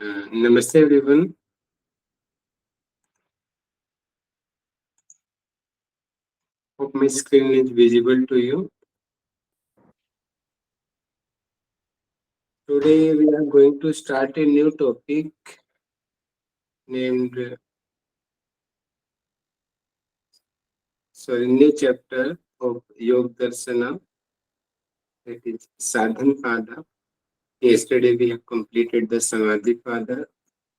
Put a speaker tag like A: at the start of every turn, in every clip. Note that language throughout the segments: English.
A: Namaste everyone. Hope my screen is visible to you. Today we are going to start a new topic named, new chapter of Yogdarshana, that is Sadhana. Yesterday we have completed the Samadhi Pada,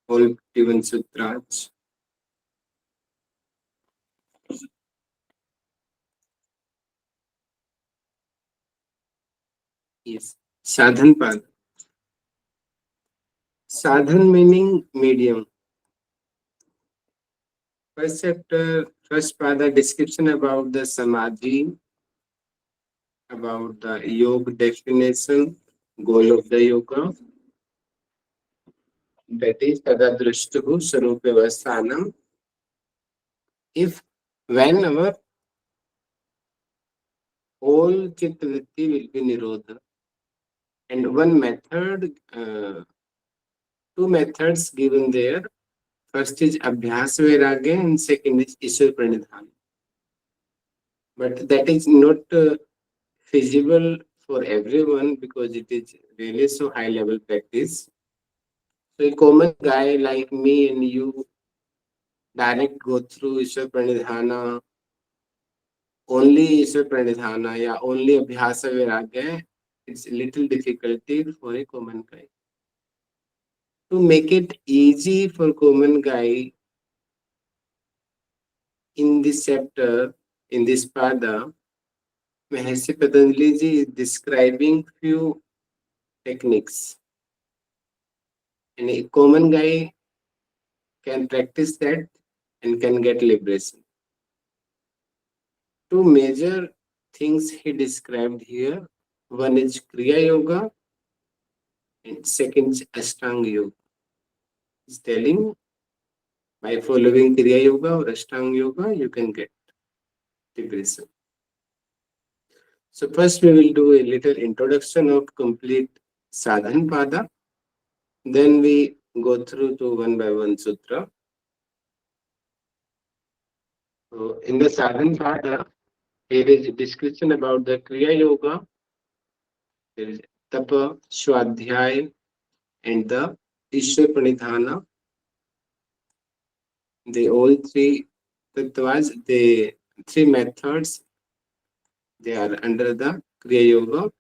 A: all 51 sutras. Yes, Sadhana. Sadhan meaning medium. First chapter, first pada, description about the Samadhi, about the yoga definition, goal of the yoga. That is tadadrushtuhu sarupavasthanam. If when our whole chittavritti will be nirodha, and one method, two methods given there. First is abhyasa vairagya and second is ishwar pranidhana. But that is not feasible for everyone because it is really so high level practice. So a common guy like me and you direct go through ishwar pranidhana, only ishwar pranidhana या only abhyasa vairagya, it's a little difficulty for a common guy. To make it easy for common guy, in this chapter, in this pada, Mahasi Patanjali ji is describing few techniques. And a common guy can practice that and can get liberation. Two major things he described here. One is Kriyayoga and second is Ashtanga Yoga. He's telling by following Kriyayoga or Ashtanga Yoga, you can get liberation. So first we will do a little introduction of complete Sadhan Pada. Then we go through to one by one sutra. So in the Sadhan Pada, here is a description about the Kriya Yoga. There is Tapa, Swadhyay, and the Ishwar Pranidhana. They all three tattvas, the three methods, they are under the Kriya Yoga.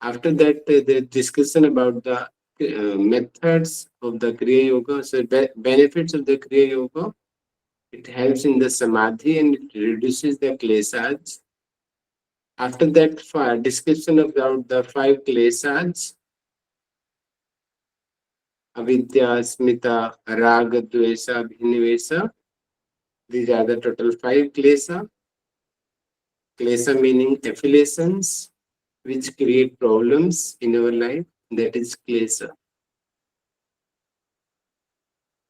A: After that, the discussion about the methods of the Kriya Yoga. So benefits of the Kriya Yoga. It helps in the Samadhi and it reduces the kleshas. After that, description about the 5 kleshas, avidaya, smita, raga, duvesha, abhinevesha. These are the total 5 klesha. Klesha meaning affiliations which create problems in our life. That is klesha.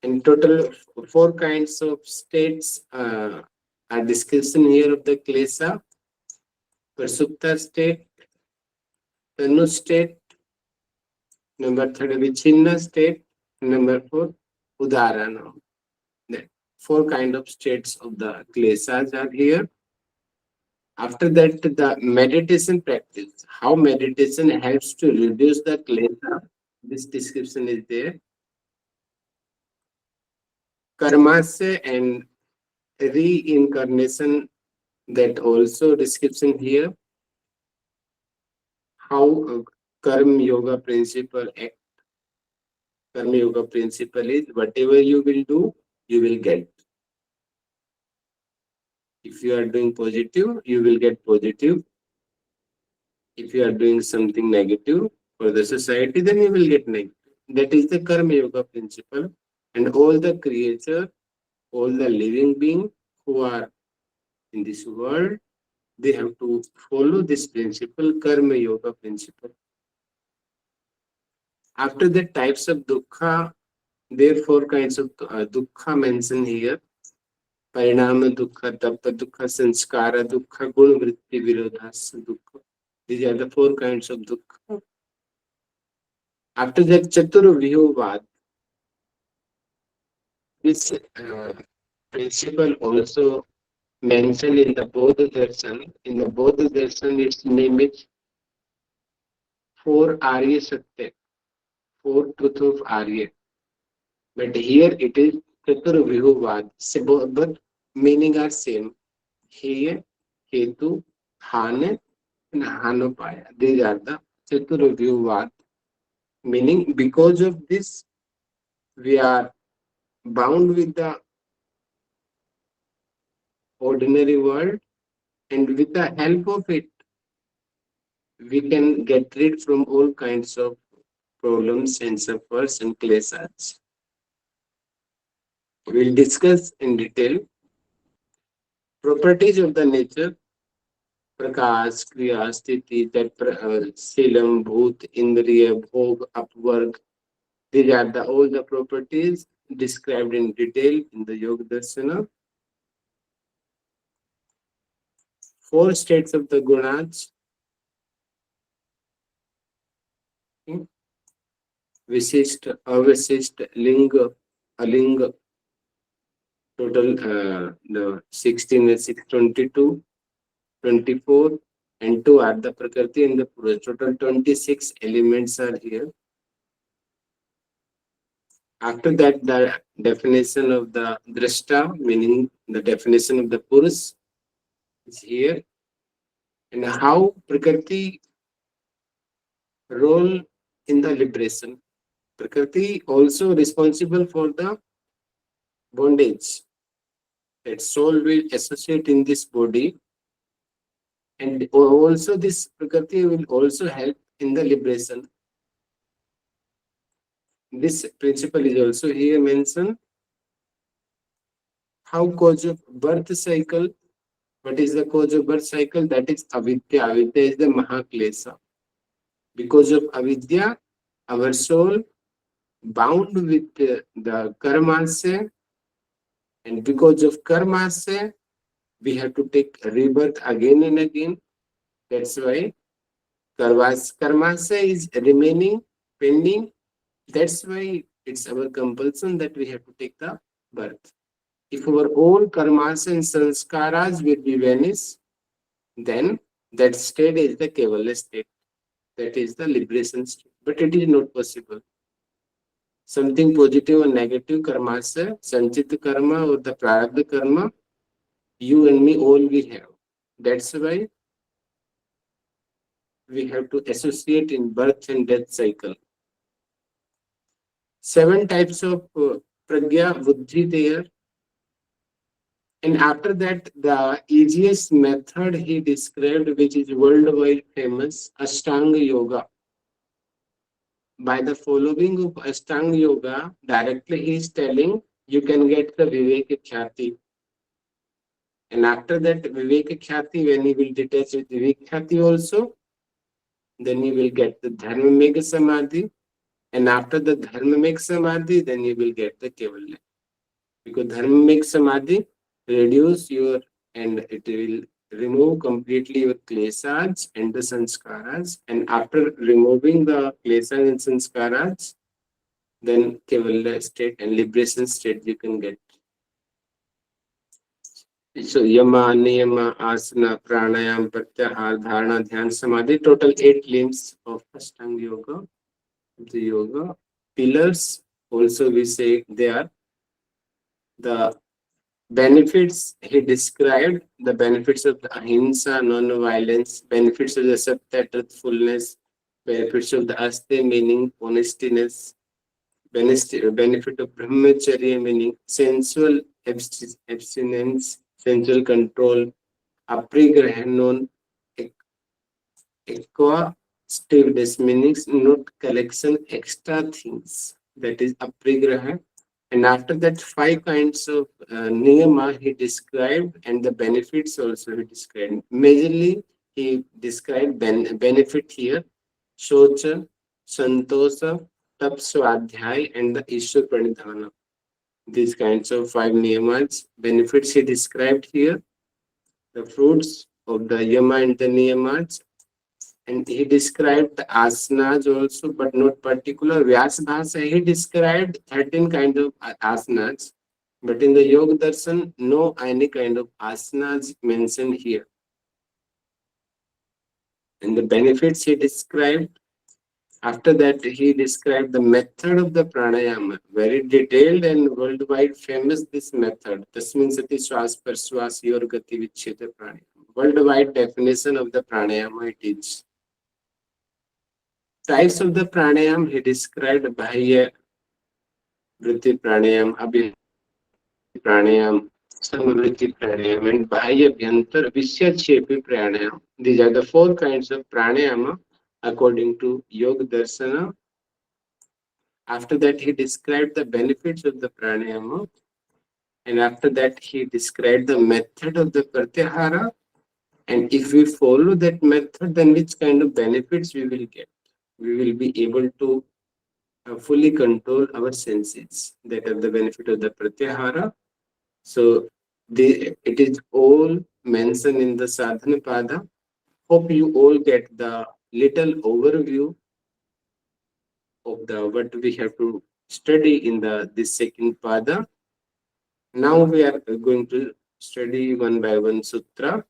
A: In total, 4 kinds of states are description here of the klesha. Prasupta state, Tanu state, number 3 Vichinna state, number 4 Udarana. The 4 kind of states of the kleshas are here. After that, the meditation practice. How meditation helps to reduce the klesha. This description is there. Karmasya and reincarnation, that also description here. How karma yoga principle act. Karma yoga principle is whatever you will do, you will get. If you are doing positive, you will get positive. If you are doing something negative for the society, then you will get negative. That is the karma yoga principle. And all the creature, all the living beings who are in this world, they have to follow this principle, karma yoga principle. After the types of dukkha, there are 4 kinds of dukkha mentioned here. Parinama dukkha, tappa dukkha, sanskara dukkha, guna vritti virodhasa dukkha. These are the 4 kinds of dukkha. After that, Chaturvyovad, this principle also mentioned in the Bodha Darshan. In the Bodha Darshan, its name is four Arya Satya, four truth of Arya. But here it is Chaturvyuvad. But meaning are same. Here, Ketu, Hane, and Hanupaya. These are the Chaturvyuvad. Meaning, because of this, we are bound with the ordinary world, and with the help of it, we can get rid from all kinds of problems and suffers and kleshas. We'll discuss in detail properties of the nature, prakash, kriya, sthiti, that silam, bhut, indriya, bhog, upwork. These are all the properties described in detail in the Yogdarshana. Four states of the gunas. Vishisht, Avashisht, Linga, Alinga, total the 16 and 622, 24, and 2 are the Prakriti and the Purush. Total 26 elements are here. After that, the definition of the Drashta, meaning the definition of the Purush, is here. And how Prakriti role in the liberation. Prakriti also responsible for the bondage that soul will associate in this body, and also this Prakriti will also help in the liberation. This principle is also here mentioned. How cause of birth cycle? What is the cause of birth cycle? That is avidya. Avidya is the mahaklesha. Because of avidya, our soul bound with the karma, and because of karma, we have to take rebirth again and again. That's why karma is remaining pending. That's why it's our compulsion that we have to take the birth. If our old karmas and sanskaras will be vanished, then that state is the kevala state. That is the liberation state. But it is not possible. Something positive or negative karmas, sanchit karma or the prarabdha karma, you and me all we have. That's why we have to associate in birth and death cycle. 7 types of pragya, buddhi there. And after that, the easiest method he described, which is worldwide famous, Ashtanga Yoga. By the following of Ashtanga Yoga, directly he is telling you can get the Viveka Khyati. And after that, Viveka Khyati, when he will detach with Viveka Khyati also, then you will get the Dharma Mega Samadhi. And after the Dharma Mega Samadhi, then you will get the Kevalya. Because Dharma Mega Samadhi reduce your, and it will remove completely your kleshas and the sanskaras. And after removing the kleshas and sanskaras, then Kevalya state and liberation state you can get. So Yama, Niyama, Asana, Pranayam, Pratyahar, Dharana, Dhyan, Samadhi, total 8 limbs of Ashtanga Yoga. The yoga pillars also we say they are the benefits he described, the benefits of the ahimsa, non-violence, benefits of the satya, truthfulness, benefits of the aste, meaning honestiness, benefit of brahmacharya, meaning sensual abstinence, sensual control, aprigraha, non equa stiveness, meaning not collection extra things, that is aprigraha. And after that, 5 kinds of niyama he described, and the benefits also he described. Majorly, he described benefit here, shocha, santosa, tap swadhyay, and the ishwar pranidhana. These kinds of 5 niyamas, benefits he described here, the fruits of the yama and the niyamas. And he described the asanas also, but not particular. Vyasa Bhasa, he described 13 kinds of asanas. But in the Yoga Darshan, no any kind of asanas mentioned here. And the benefits he described. After that, he described the method of the pranayama, very detailed and worldwide famous. This method, Tasmin Sati Shwas Parshwas Yor Gati Vichcheta Pranayama. Worldwide definition of the pranayama it is. Types of the pranayam he described: Bahya Vritti Pranayam, Abhinevesha Pranayam, Samvritti Pranayam, and Bahya Bhyantar Vishyachepi Pranayam. These are the four kinds of pranayama according to Yoga Darshana. After that, he described the benefits of the pranayama, and after that, he described the method of the pratyahara. And if we follow that method, then which kind of benefits we will get? We will be able to fully control our senses. That are the benefit of the pratyahara. So, it is all mentioned in the Sadhana Pada. Hope you all get the little overview of the what we have to study in the this second pada. Now we are going to study one by one sutra.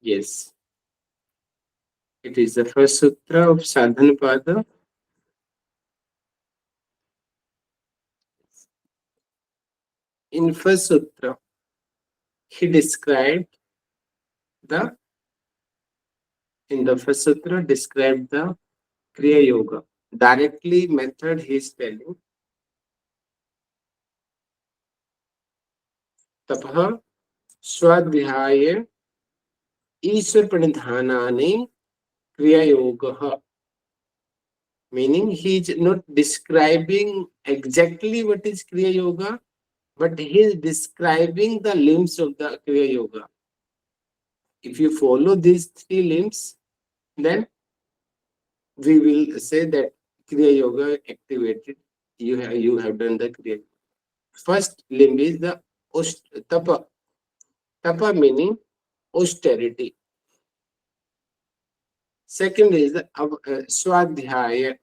A: Yes, it is the first sutra of Sadhana Pada. In first sutra, he described the in the first sutra described the Kriyayoga. Directly method he is telling. Tapah swadhyaya Ishwar pranidhanani Kriyayoga. Meaning he is not describing exactly what is Kriya Yoga, but he is describing the limbs of the Kriya Yoga. If you follow these three limbs, then we will say that Kriya Yoga activated. You have done the Kriya. First limb is the tapa. Tapa meaning austerity. Second is the swadhyaya,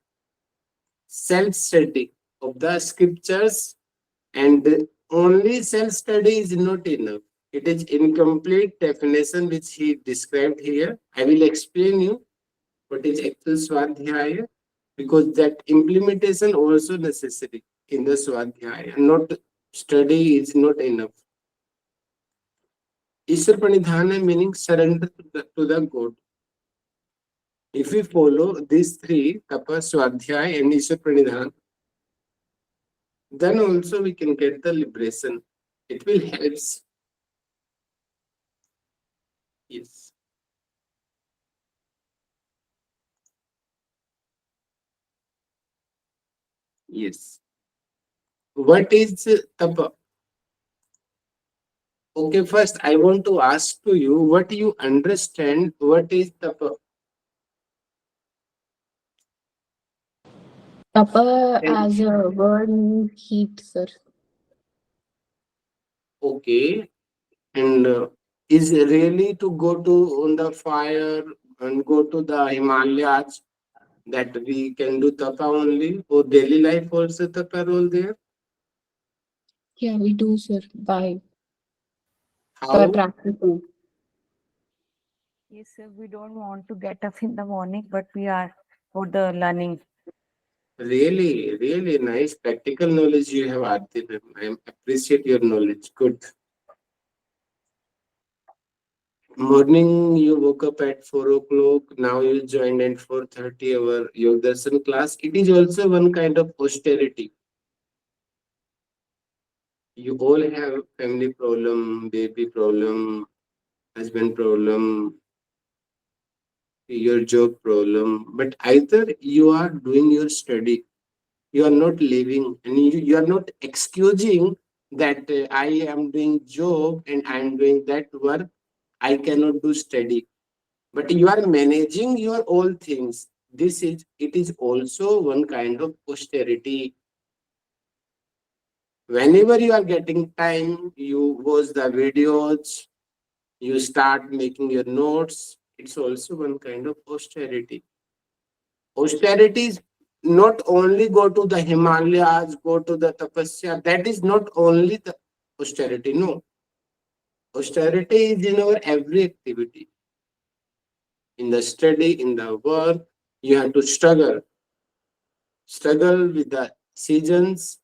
A: self-study of the scriptures, and only self-study is not enough. It is incomplete definition which he described here. I will explain you what is actual Swadhyaya, because that implementation also necessary in the Swadhyaya. Not study is not enough. Ishwar Pranidhana meaning surrender to the God. If we follow these three, Tapa, Swadhyaya and Ishwar Pranidhana, then also we can get the liberation. It will help. Yes. Yes. What is tapa? Okay, first I want to ask to you what you understand. What is tapa?
B: Tapa
A: And
B: as a word means heat, sir.
A: okay, and is really to go to on the fire and go to the Himalayas that we can do tapa only, or daily life also tapa role there?
B: Yeah, we do, sir, by
A: How?
B: practicing.
C: Yes, sir. We don't want to get up in the morning, but we are for the learning.
A: Really, really nice practical knowledge you have, Aarti. I appreciate your knowledge. Good. Morning, you woke up at 4 o'clock. Now you joined at 4:30 our Yogdarshana class. It is also one kind of austerity. You all have family problem, baby problem, husband problem, your job problem. But either you are doing your study, you are not living, and you are not excusing that I am doing job and I am doing that work. I cannot do study, but you are managing your all things. This is it is also one kind of austerity. Whenever you are getting time, you watch the videos, you start making your notes. It's also one kind of austerity. Austerity is not only go to the Himalayas, go to the tapasya. That is not only the austerity. No, austerity is in our every activity. In the study, in the work, you have to struggle with the seasons,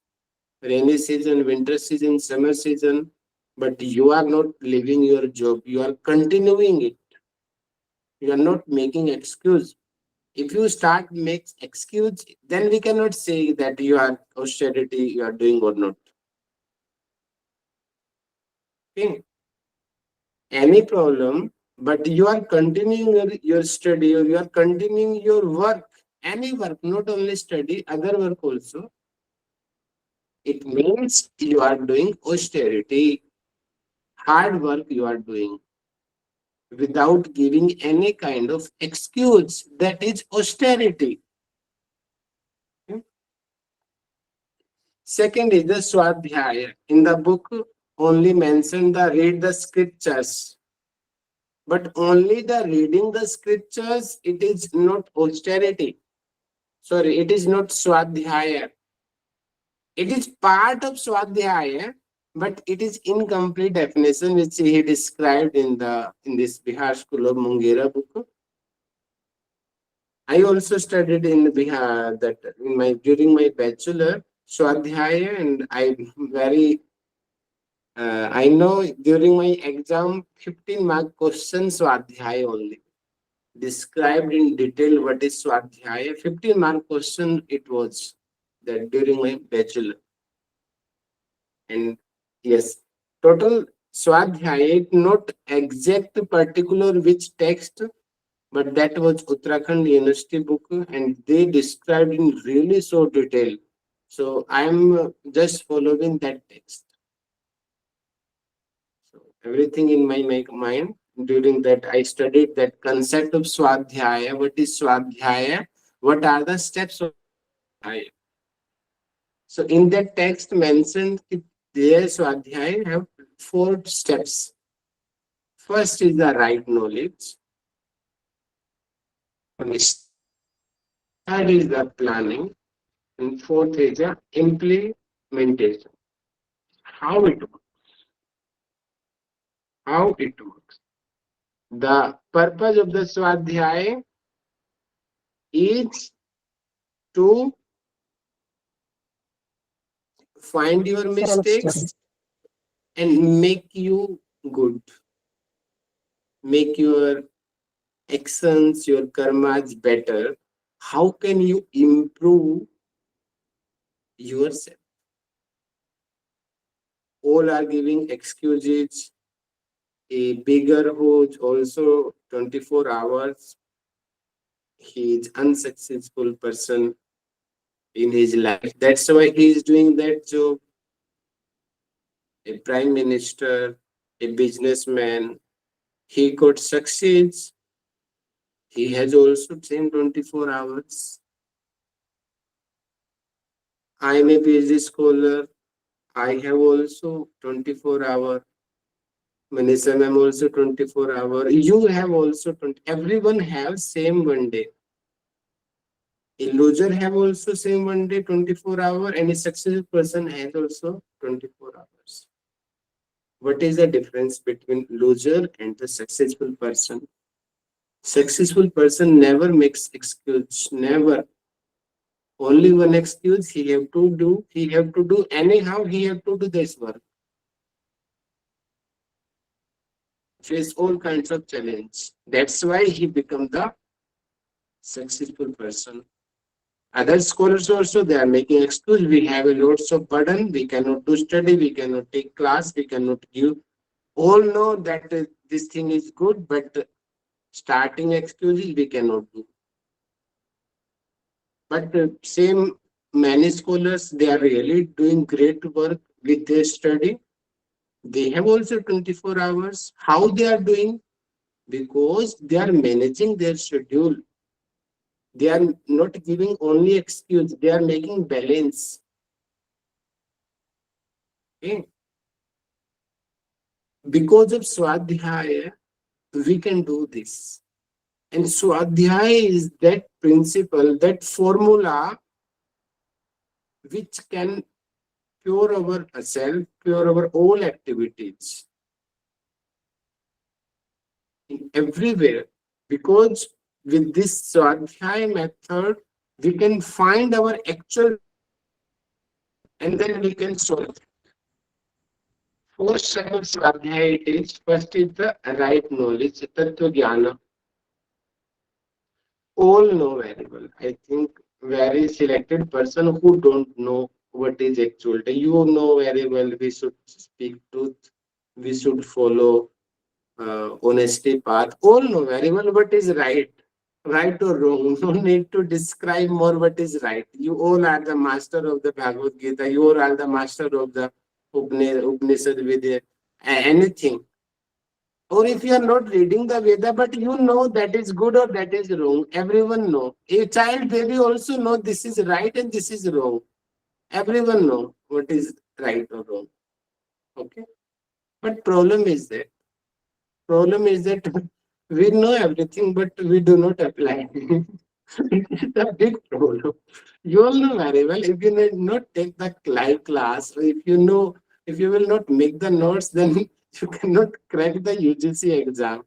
A: rainy season, winter season, summer season, but you are not leaving your job. You are continuing it. You are not making excuse. If you start make excuse, then we cannot say that you are austerity, you are doing or not. Okay. Any problem, but you are continuing your study or you are continuing your work, any work, not only study, other work also. It means you are doing austerity, hard work you are doing without giving any kind of excuse. That is austerity. Okay. Second is the swadhyaya. In the book, only mention the read the scriptures, but only the reading the scriptures. It is not austerity. Sorry, it is not swadhyaya. It is part of swadhyaya, but it is incomplete definition which he described in this Bihar School of Mungera book. I also studied in Bihar that in my during my bachelor swadhyaya, and I know during my exam 15 mark questions swadhyaya only described in detail what is swadhyaya. 15 mark question it was that during my bachelor. And yes, total swadhyaya, not exact particular which text, but that was Uttarakhand University book, and they described in really so detail. So I am just following that text. So everything in my mind during that I studied that concept of swadhyaya. What is swadhyaya? What are the steps of swadhyaya? So in that text mentioned their swadhyaya have 4 steps. First is the right knowledge. Third is the planning. And fourth is the implementation. How it works. How it works. The purpose of the swadhyaya is to find your mistakes and make you good. Make your actions, your karmas better. How can you improve yourself? All are giving excuses. A bigger who's also 24 hours, he is unsuccessful person in his life. That's why he is doing that job. A prime minister, a businessman, he could succeed. He has also same 24 hours. I am a PhD scholar. I have also 24 hour. Manisha ma'am also 24 hour. You have also 20. Everyone have same one day. A loser have also same one day 24 hour, and a successful person has also 24 hours. What is the difference between loser and the successful person? Successful person never makes excuse. Never. Only one excuse he have to do. He have to do anyhow. He have to do this work. Face all kinds of challenge. That's why he become the successful person. Other scholars also they are making excuse. We have a lots of burden. We cannot do study. We cannot take class. We cannot give. All know that this thing is good, but starting excuses we cannot do. But same many scholars they are really doing great work with their study. They have also 24 hours. How they are doing? Because they are managing their schedule. They are not giving only excuse. They are making balance. Okay? Because of Swadhyaya, we can do this. And Swadhyaya is that principle, that formula which can pure our self, pure our all activities in everywhere. Because with this Swadhyaya method, we can find our actual and then we can solve. Four types of Swadhyaya it is. First is the right knowledge, Tattva Jnana. All know very well. I think very selected person who don't know what is actual. You know very well we should speak truth, we should follow honesty path. All know very well what is right, right or wrong. No need to describe more what is right. You all are the master of the Bhagavad Gita. You all are the master of the Upanishad Vidya. Anything. Or if you are not reading the Veda, but you know that is good or that is wrong, everyone know. A child baby also know this is right and this is wrong. Everyone know what is right or wrong. Okay. But problem is that we know everything, but we do not apply. It's a big problem. You all know very well. If you need not take the live class, or if you will not make the notes, then you cannot crack the UGC exam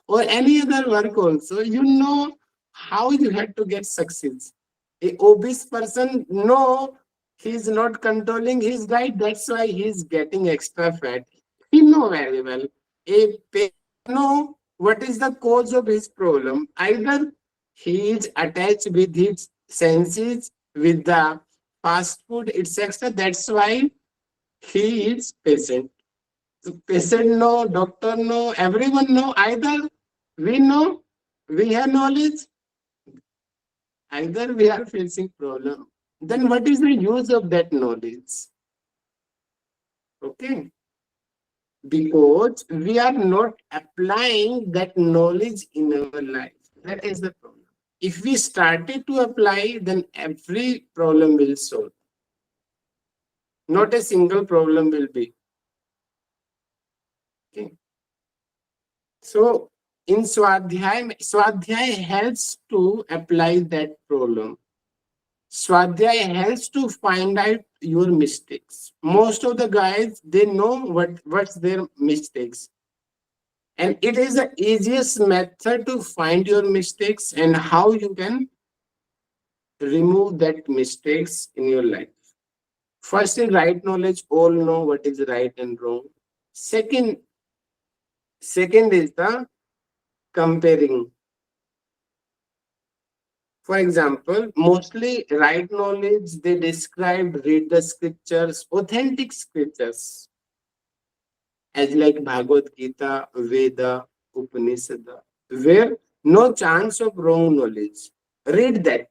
A: or any other work also. You know how you had to get success. A obese person, no, he's not controlling his diet. That's why he's getting extra fat. He know very well. A patient know what is the cause of his problem. Either he is attached with his senses, with the fast food, etc. That's why he is patient. So patient know, doctor know, everyone know. Either we know, we have knowledge, either we are facing problem. Then what is the use of that knowledge? Okay. Because we are not applying that knowledge in our life. That is the problem. If we started to apply, then every problem will solve. Not a single problem will be. Okay. So in Swadhyaya helps to apply that problem. Swadhyaya helps to find out your mistakes. Most of the guys, they know what's their mistakes. And it is the easiest method to find your mistakes and how you can remove that mistakes in your life. First is right knowledge, all know what is right and wrong. Second is the comparing. For example, mostly right knowledge, they read the scriptures, authentic scriptures, as like Bhagavad Gita, Veda, Upanishad, where no chance of wrong knowledge. Read that.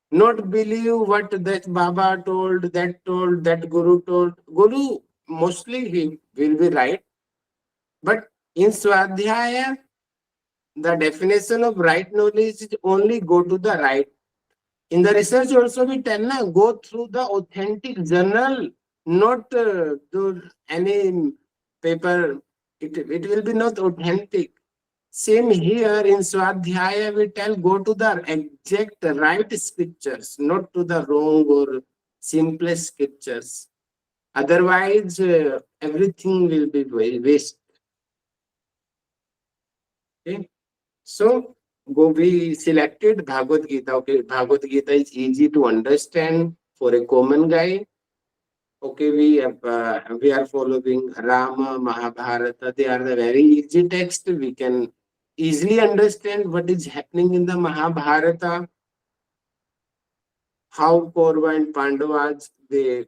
A: Not believe what that Baba told, that Guru told. Guru, mostly he will be right. But in Swadhyaya, the definition of right knowledge is only go to the right. In the research also we tell na, go through the authentic journal, not to any paper. It will be not authentic. Same here in Swadhyaya, we tell go to the exact right scriptures, not to the wrong or simplest scriptures. Otherwise, everything will be waste. Okay? So, we selected Bhagavad Gita. Okay, Bhagavad Gita is easy to understand for a common guy. Okay, we are following Rama, Mahabharata. They are the very easy text. We can easily understand what is happening in the Mahabharata. How Kaurava and Pandavas they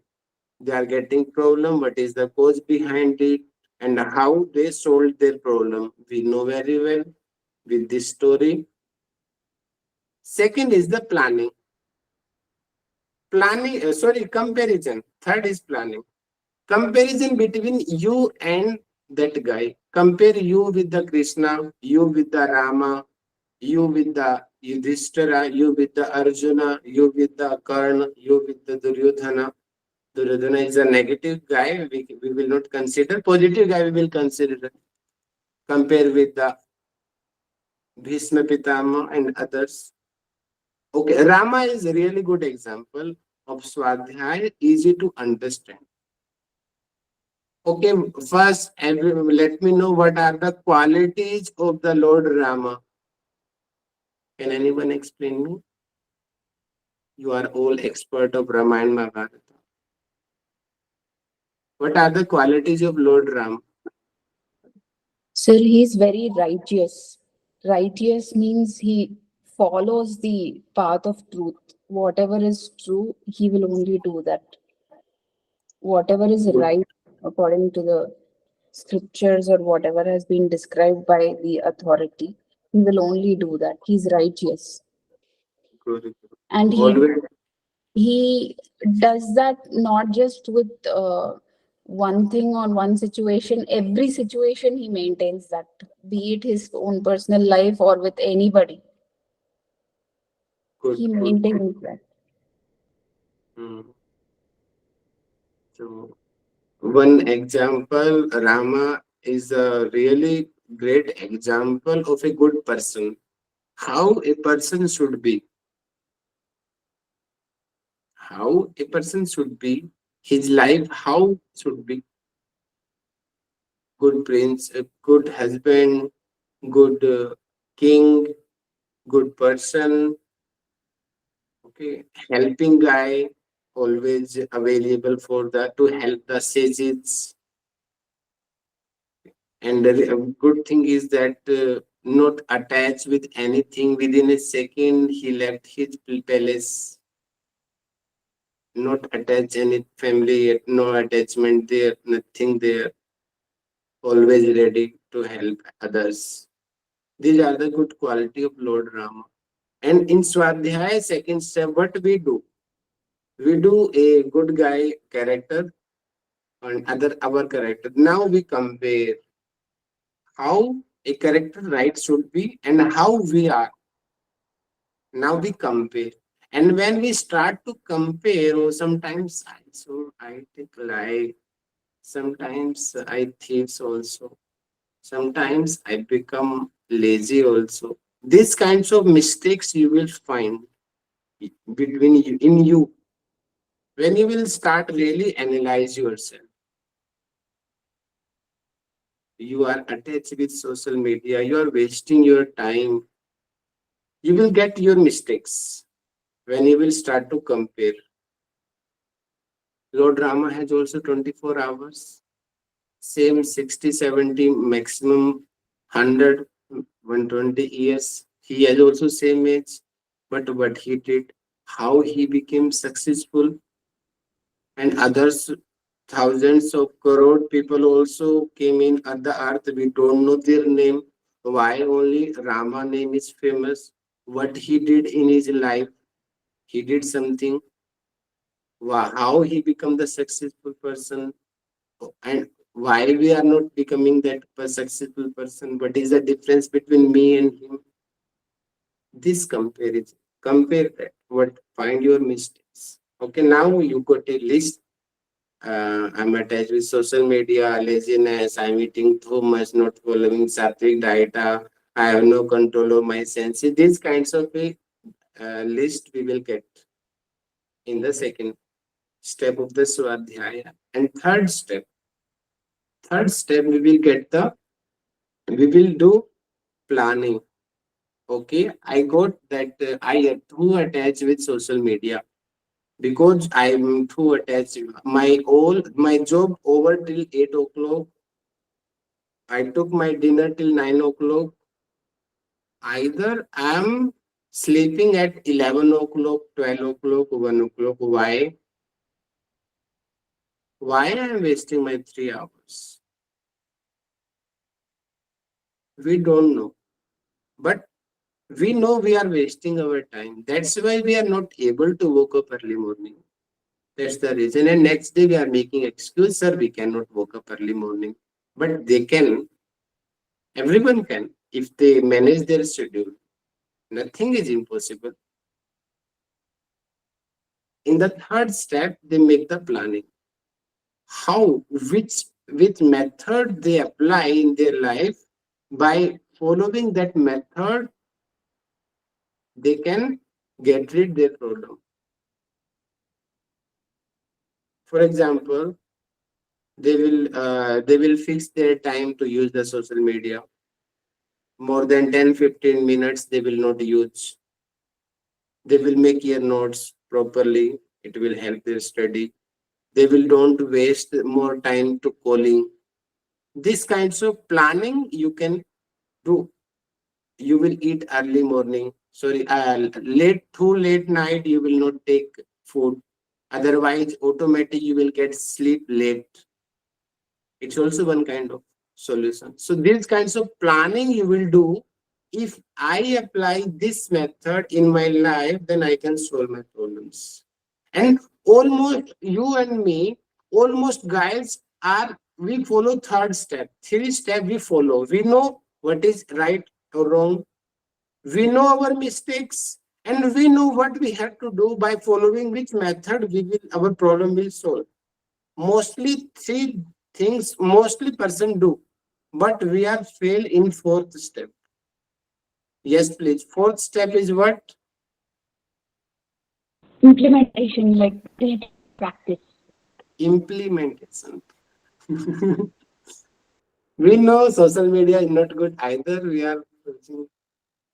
A: are getting problem. What is the cause behind it, and how they solved their problem. We know very well with this story. Second is the planning. Comparison. Third is planning. Comparison between you and that guy. Compare you with the Krishna, you with the Rama, you with the Yudhishthira, you with the Arjuna, you with the Karna, you with the Duryodhana. Duryodhana is a negative guy. We will not consider. Positive guy we will consider. Compare with the Bhishma Pitama and others. Okay, Rama is a really good example of Swadhyaya, easy to understand. Okay, first, let me know what are the qualities of the Lord Rama. Can anyone explain me? You are all expert of Ramayana Mahabharata. What are the qualities of Lord Ram?
B: Sir, he is very righteous. Righteous means he follows the path of truth. Whatever is true, he will only do that. Whatever is
A: Good,
B: right according to the scriptures or whatever has been described by the authority, he will only do that. He's righteous.
A: good.
B: And
A: Always
B: he does that not just with one thing or one situation. Every situation he maintains that, be it his own personal life or with anybody,
A: good,
B: he
A: good.
B: maintains that.
A: Hmm. So, one example, Rama is a really great example of a good person. How a person should be. How a person should be. His life, how should be. Good prince, a good husband, good king, good person, okay, helping guy, always available for the to help the sages. And the good thing is that not attached with anything. Within a second, he left his palace. Not attached any family, no attachment there, nothing there. Always ready to help others. These are the good quality of Lord Rama. And in Swadhyaya, second step, what we do? We do a good guy character and other our character. Now we compare how a character right should be and how we are. Now we compare. And when we start to compare, oh, sometimes I take lie, sometimes I thief also, sometimes I become lazy also. These kinds of mistakes you will find between you in you when you will start really analyze yourself. You are attached with social media, you are wasting your time, you will get your mistakes when you will start to compare. Lord Rama has also 24 hours, same 60, 70, maximum 100, 120 years. He has also same age, but what he did, how he became successful, and others, thousands of crore people also came in at the earth. We don't know their name. Why only Rama name is famous? What he did in his life? He did something. How he become the successful person? And why we are not becoming that successful person? What is the difference between me and him? This comparison. Compare that. What find your mistakes? Okay, now you got a list. I'm attached with social media, laziness, I'm eating too much, not following sattvic diet, I have no control of my senses. These kinds of a list we will get in the second step of the Swadhyaya. And third step we will get we will do planning. Okay, I got that I am too attached with social media because I'm too attached. My job over till 8 o'clock. I took my dinner till 9 o'clock. Either I'm sleeping at 11 o'clock, 12 o'clock, 1 o'clock. Why? Why I'm wasting my 3 hours? We don't know. But we know we are wasting our time. That's why we are not able to wake up early morning. That's the reason. And next day we are making excuse, sir, we cannot wake up early morning. But they can, everyone can, if they manage their schedule. Nothing is impossible. In the third step, they make the planning. How, which method they apply in their life. By following that method, they can get rid their problem. For example, they will fix their time to use the social media. More than 10-15 minutes they will not use. They will make your notes properly. It will help their study. They will don't waste more time to calling. This kinds of planning you can do. You will eat early morning. Sorry, too late night you will not take food. Otherwise, automatically you will get sleep late. It's also one kind of solution. So these kinds of planning you will do. If I apply this method in my life, then I can solve my problems. And almost you and me, almost guys are, we follow third step. Three step we follow. We know what is right or wrong. We know our mistakes and we know what we have to do. By following which method our problem will solve. Mostly three things mostly person do, but we are fail in fourth step. Yes, please. Fourth step is what?
B: Implementation, like practice.
A: Implementation. We know social media is not good either. We are watching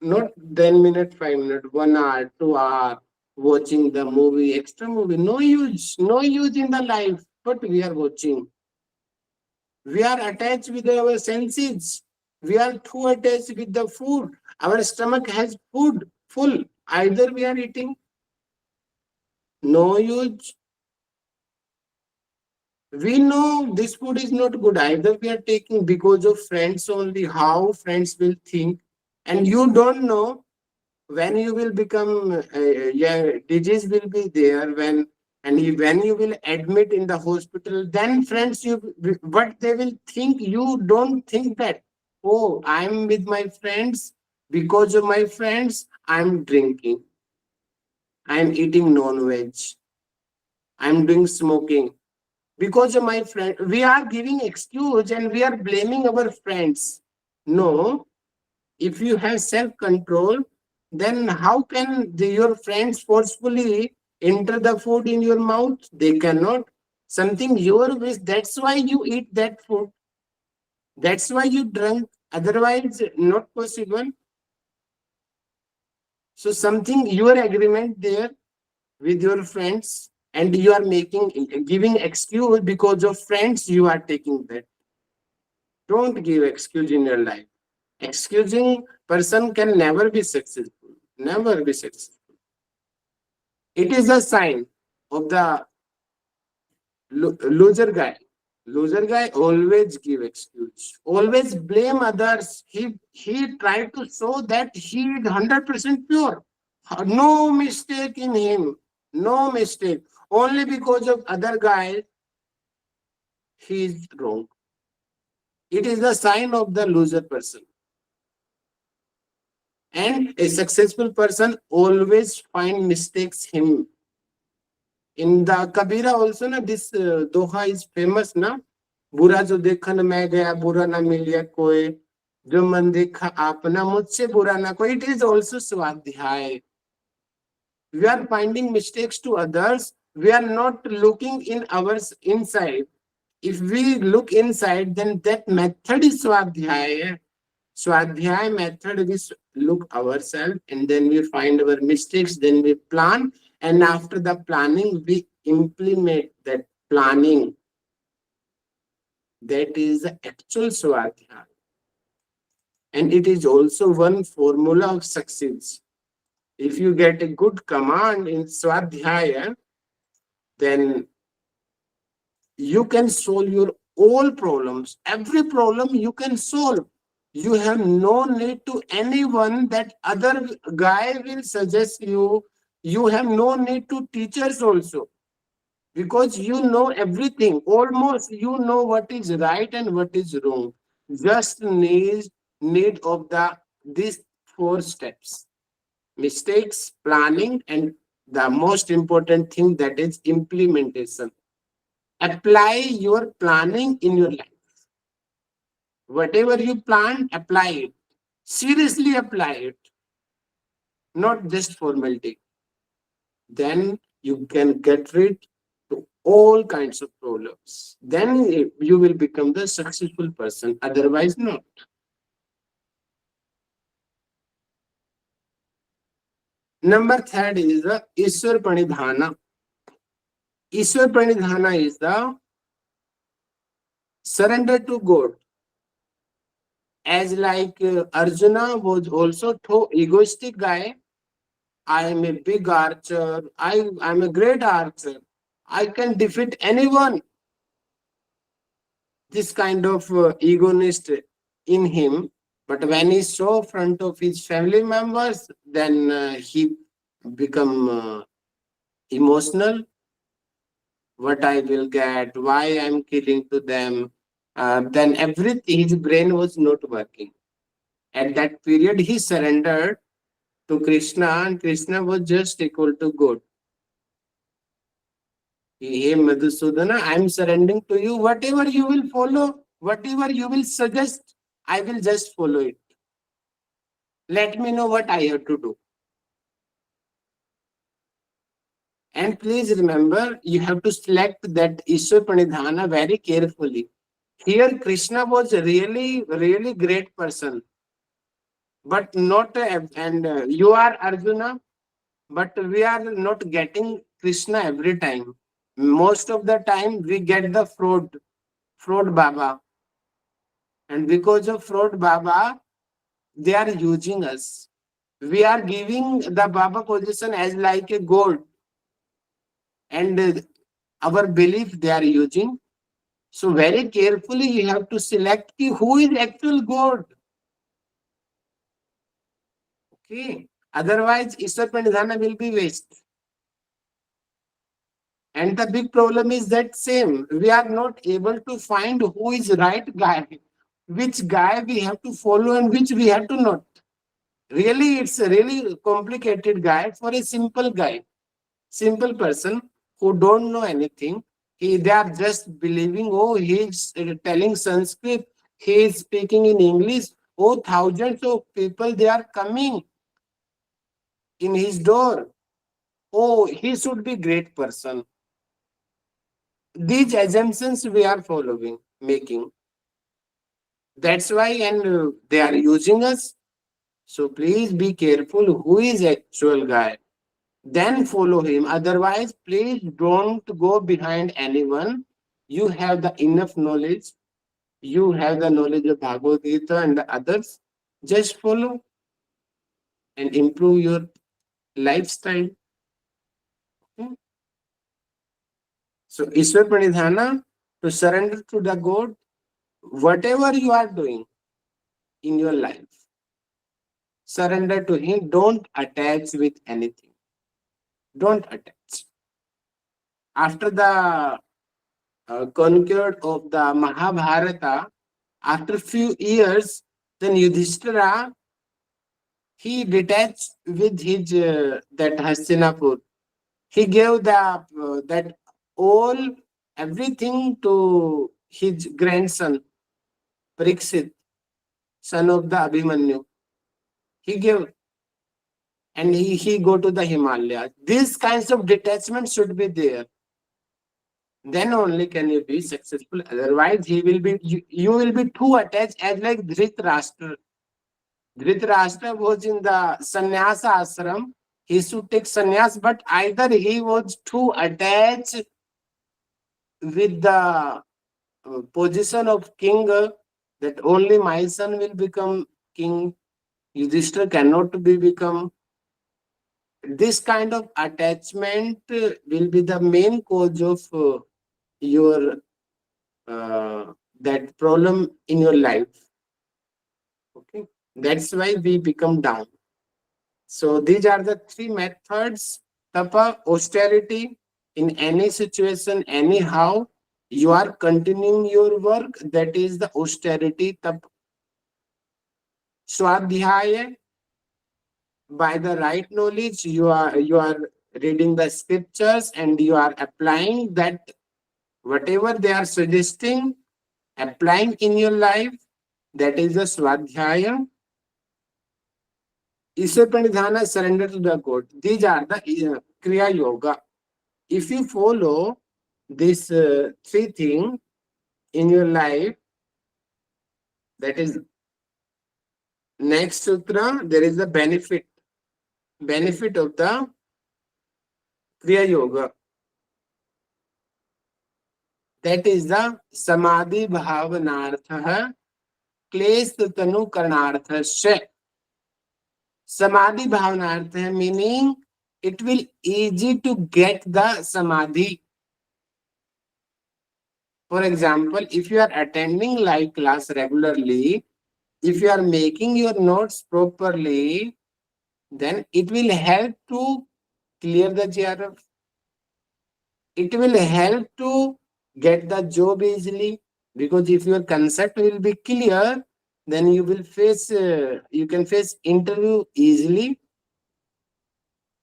A: not 10 minutes, 5 minutes, 1 hour, 2 hour watching the movie, extra movie. No use, no use in the life, but we are watching. We are attached with our senses. We are too attached with the food. Our stomach has food full. Either we are eating, no use. We know this food is not good. Either we are taking because of friends only, how friends will think. And you don't know when you will become, disease will be there, when you will admit in the hospital, then friends, what they will think, you don't think that, oh, I'm with my friends, because of my friends, I'm drinking, I'm eating non-veg, I'm doing smoking. Because of my friend, we are giving excuse and we are blaming our friends. No, if you have self-control, then how can your friends forcefully enter the food in your mouth? They cannot. Something your wish, that's why you eat that food. That's why you drink. Otherwise, not possible. So something your agreement there with your friends, and you are giving excuse because of friends, you are taking that. Don't give excuse in your life. Excusing person can never be successful. Never be successful. It is a sign of the loser guy. Loser guy always give excuse. Always blame others. He tried to show that he is 100% pure. No mistake in him. No mistake. Only because of other guy, he is wrong. It is the sign of the loser person. And a successful person always find mistakes him. In the Kabira also, na, this doha is famous, na? बुरा जो देखा न मैं गया, बुरा ना मिलिया कोई, जो मन देखा आपना, मुझसे बुरा ना कोई. It is also swadhyay. We are finding mistakes to others. We are not looking in our inside. If we look inside, then that method is swadhyay. Swadhyay method, we look ourselves and then we find our mistakes, then we plan, and after the planning, we implement that planning. That is the actual Swadhyay. And it is also one formula of success. If you get a good command in Swadhyaya, then you can solve your all problems. Every problem you can solve. You have no need to anyone that other guy will suggest you. You have no need to teachers also. Because you know everything. Almost you know what is right and what is wrong. Just need of these 4 steps. Mistakes, planning, and the most important thing, that is implementation. Apply your planning in your life. Whatever you plan, apply it. Seriously apply it, not just formality. Then you can get rid to all kinds of problems. Then you will become the successful person. Otherwise, not. Number third is the Ishwar Pranidhana. Ishwar Pranidhana is the surrender to God. As like Arjuna was also so egoistic guy. I am a big archer. I'm a great archer. I can defeat anyone. This kind of egoist in him. But when he saw front of his family members, then he become emotional. What I will get, why I'm killing to them. Then everything, his brain was not working. At that period, he surrendered to Krishna, and Krishna was just equal to God. Hey Madhusudana, I'm surrendering to you. Whatever you will follow, whatever you will suggest, I will just follow it. Let me know what I have to do. And please remember, you have to select that Ishwar Pranidhana very carefully. Here, Krishna was really, really great person, but not, and you are Arjuna, but we are not getting Krishna every time. Most of the time, we get the fraud Baba. And because of fraud Baba, they are using us. We are giving the Baba position as like a gold. And our belief they are using. So very carefully you have to select who is actual God. Okay. Otherwise, Ishwar Pranidhana will be waste. And the big problem is that same. We are not able to find who is right guy. Which guy we have to follow and which we have to not. Really, it's a really complicated guy for a simple guy. Simple person who don't know anything. They are just believing, oh, he's telling Sanskrit, he is speaking in English. Oh, thousands of people, they are coming in his door. Oh, he should be great person. These assumptions we are following, making. That's why, and they are using us. So please be careful who is actual guy. Then follow him. Otherwise, please don't go behind anyone. You have the enough knowledge. You have the knowledge of Bhagavad Gita and the others. Just follow and improve your lifestyle. Okay? So, Ishwar Pranidhana, to surrender to the God, whatever you are doing in your life, surrender to Him. Don't attach with anything. Don't attach. After the conquered of the Mahabharata, after few years, then Yudhishthira, he detached with his that Hastinapur. He gave the that all everything to his grandson Parikshit, son of the Abhimanyu. He gave, and he go to the Himalayas. These kinds of detachment should be there. Then only can you be successful. Otherwise, you will be too attached, as like Dhritarashtra. Dhritarashtra was in the sannyasa ashram. He should take sannyas, but either he was too attached with the position of king, that only my son will become king. Yudhishthira cannot be become. This kind of attachment will be the main cause of your that problem in your life. Okay, that's why we become down. So these are the three methods. Tapa, austerity in any situation, anyhow, you are continuing your work. That is the austerity. Tapa. Swadhyaya, by the right knowledge, you are reading the scriptures, and you are applying that, whatever they are suggesting, applying in your life, that is the swadhyaya. Isha pranidhana, surrender to the God. These are the kriya yoga. If you follow this three things in your life, that is next sutra, there is the benefit of the kriya yoga. That is the samadhi bhavanartha klesha tanu karnarthasya. Samadhi bhavanartha meaning it will easy to get the samadhi. For example, if you are attending live class regularly, if you are making your notes properly, then it will help to clear the JRF. It will help to get the job easily, because if your concept will be clear, then you will face you can face interview easily.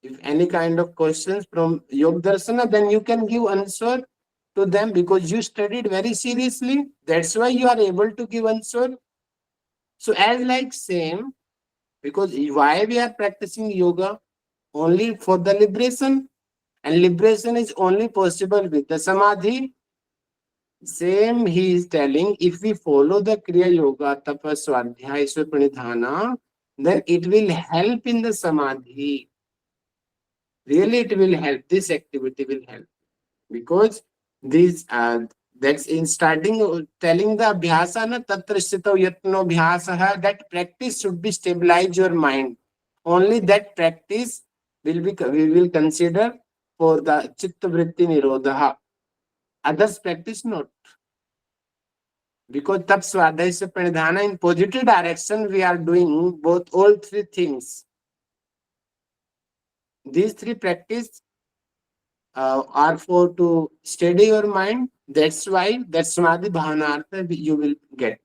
A: If any kind of questions from Yogdarshana, then you can give answer to them, because you studied very seriously. That's why you are able to give answer. So as like same, because why we are practicing yoga? Only for the liberation, and liberation is only possible with the samadhi. Same he is telling, if we follow the Kriya Yoga, Tapas, Swadhyaya, Ishwar Pranidhana, then it will help in the samadhi. Really, it will help. This activity will help. Because these that's in starting telling the abhyasa na tatra sthito yatno abhyasa, that practice should be stabilize your mind. Only that practice will be we will consider for the chitta vritti nirodha. Others practice not. Because tab swadhyaya se pranidhana, in positive direction we are doing both all three things. These three practice are for to steady your mind. That's why that samadhi bhavanartha you will get.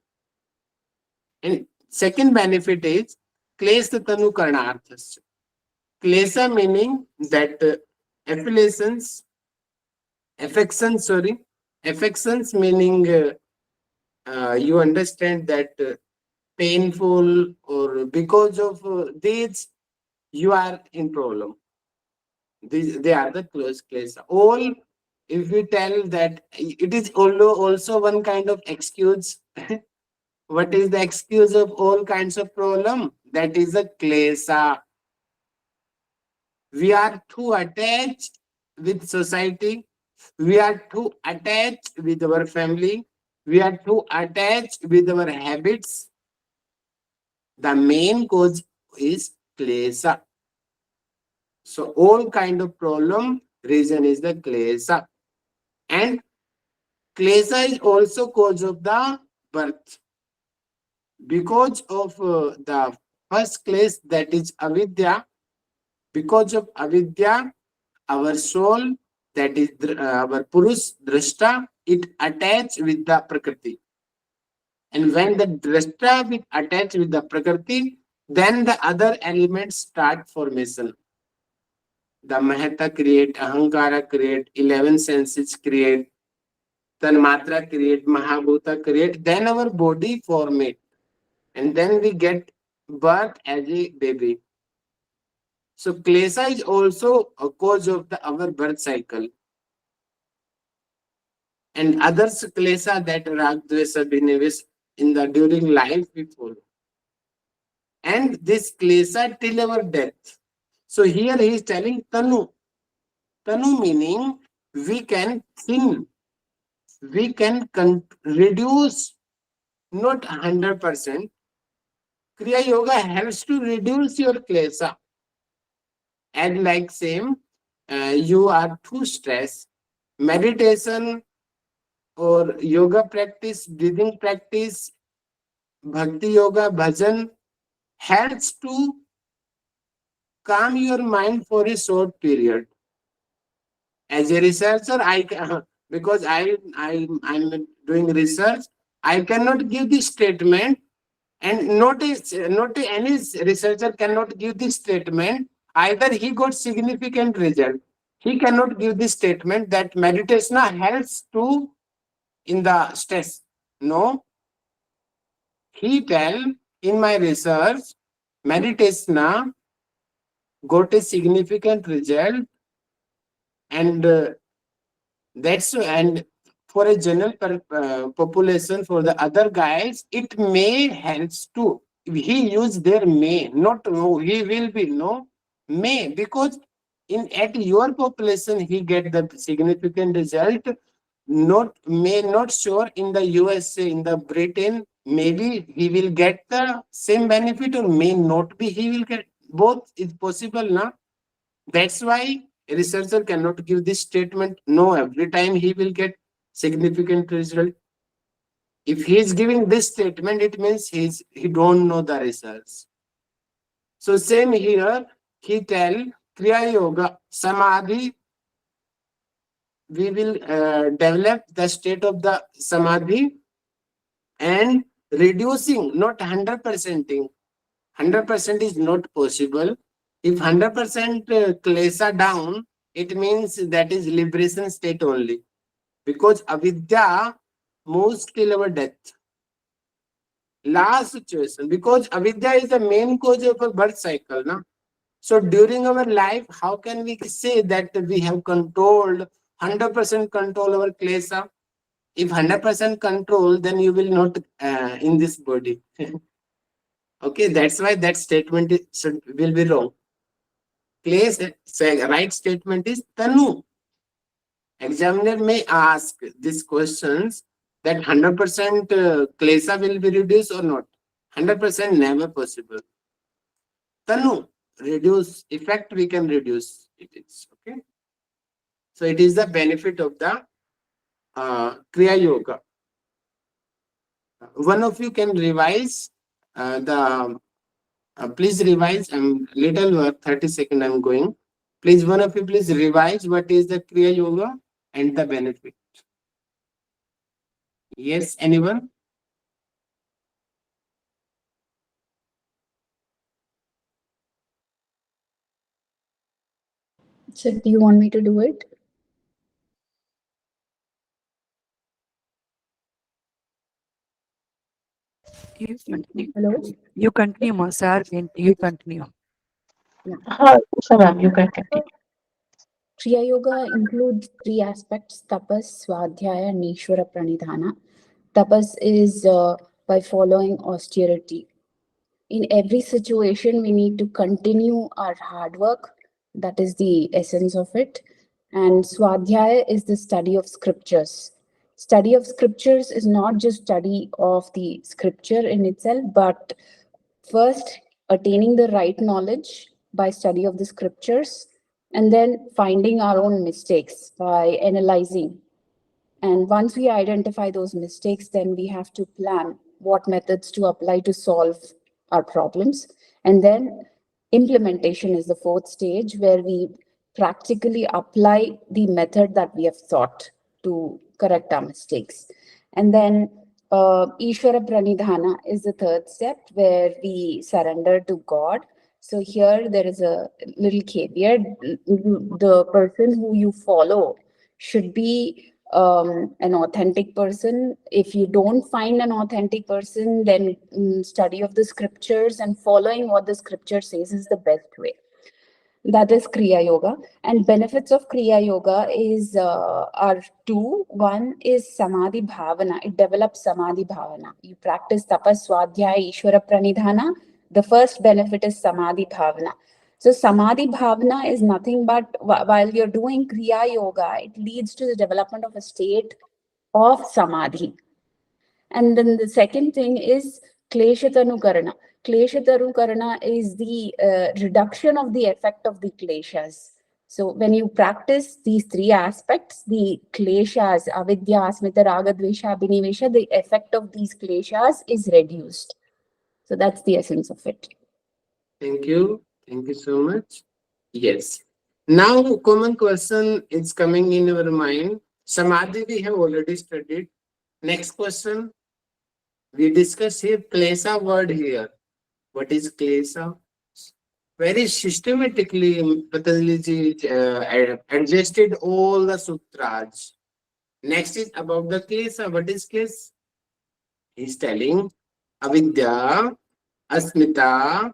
A: And second benefit is klesha tanu karnarthasya. Klesha meaning that affections meaning you understand that painful, or because of these you are in problem. They are the close klesha. All, if we tell that it is also one kind of excuse. What is the excuse of all kinds of problem? That is a klesha. We are too attached with society. We are too attached with our family. We are too attached with our habits. The main cause is klesha. So all kind of problem reason is the klesha. And klesha is also cause of the birth. Because of the first class, that is avidya. Because of avidya, our soul, that is our purush drashta, it attached with the prakriti. And when the drashta will attach with the prakriti, then the other elements start formation. The mahata create, ahankara create, 11 senses create, tanmatra create, mahabhuta create, then our body form it. And then we get birth as a baby. So klesha is also a cause of our birth cycle. And others klesha, that raga, duvesha, abhinevesha, in the during life we follow. And this klesha till our death. So here he is telling tanu. Tanu meaning we can thin, we can reduce, not 100%. Kriya Yoga helps to reduce your klesha. And like same, you are too stressed. Meditation or yoga practice, breathing practice, bhakti yoga, bhajan helps to calm your mind for a short period. As a researcher, because I'm doing research, I cannot give this statement, and not any researcher cannot give this statement either he got significant result. He cannot give this statement that meditation helps to in the stress. No, he tell in my research, meditation got a significant result, and and for a general population, for the other guys, it may helps too. He use their may, not no. He will be no may, because in at your population he get the significant result. Not may not sure in the USA, in the Britain, maybe he will get the same benefit or may not be. He will get both. Is possible now. That's why a researcher cannot give this statement. No, every time he will get significant result. If he is giving this statement, it means he don't know the results. So same here, he tell Kriyayoga Samadhi. We will develop the state of the Samadhi and reducing, not 100%ing. 100% is not possible. If 100% klesha down, it means that is liberation state only. Because avidya moves till our death. Last situation. Because avidya is the main cause of a birth cycle. Na? So during our life, how can we say that we have controlled 100% control our klesha? If 100% control, then you will not in this body. Okay, that's why that statement will be wrong. Right statement is Tanu. Examiner may ask these questions that 100% klesha will be reduced or not. 100% never possible. Tanu, reduce, effect we can reduce it is. Okay. So it is the benefit of the Kriyayoga. One of you can revise please revise. I'm little 30 seconds I'm going. Please, one of you please revise what is the Kriyayoga and the benefit. Yes, anyone?
B: So do you want me to do it?
C: You continue.
B: Hello?
C: You continue, sir. You continue.
D: So ma'am, you can continue.
B: Kriya Yoga includes three aspects: tapas, swadhyaya, and ishvara pranidhana. Tapas is by following austerity. In every situation, we need to continue our hard work. That is the essence of it. And swadhyaya is the study of scriptures. Study of scriptures is not just study of the scripture in itself, but first attaining the right knowledge by study of the scriptures, and then finding our own mistakes by analyzing. And once we identify those mistakes, then we have to plan what methods to apply to solve our problems. And then implementation is the fourth stage, where we practically apply the method that we have thought to correct our mistakes. And then Ishvara Pranidhana is the third step, where we surrender to God. So here there is a little caveat. The person who you follow should be an authentic person. If you don't find an authentic person, then study of the scriptures and following what the scripture says is the best way. That is Kriya Yoga. And benefits of Kriya Yoga are two. One is Samadhi Bhavana. It develops Samadhi Bhavana. You practice Tapas, Swadhyaya, Ishvara Pranidhana. The first benefit is Samadhi Bhavana. So Samadhi Bhavana is nothing but, while you're doing Kriya Yoga, it leads to the development of a state of Samadhi. And then the second thing is klesha tanukarana. Klesha tanukarana is the reduction of the effect of the kleshas. So when you practice these three aspects, the kleshas, avidya, asmita, raga, duvesha, abhinevesha, the effect of these kleshas is reduced. So that's the essence of it.
A: Thank you. Thank you so much. Yes. Now, common question is coming in your mind. Samadhi we have already studied. Next question. We discuss here klesha word here. What is klesha? very systematically, Patanjali adjusted all the sutras. Next is about the klesha. What is klesha? He's telling avidya, asmita,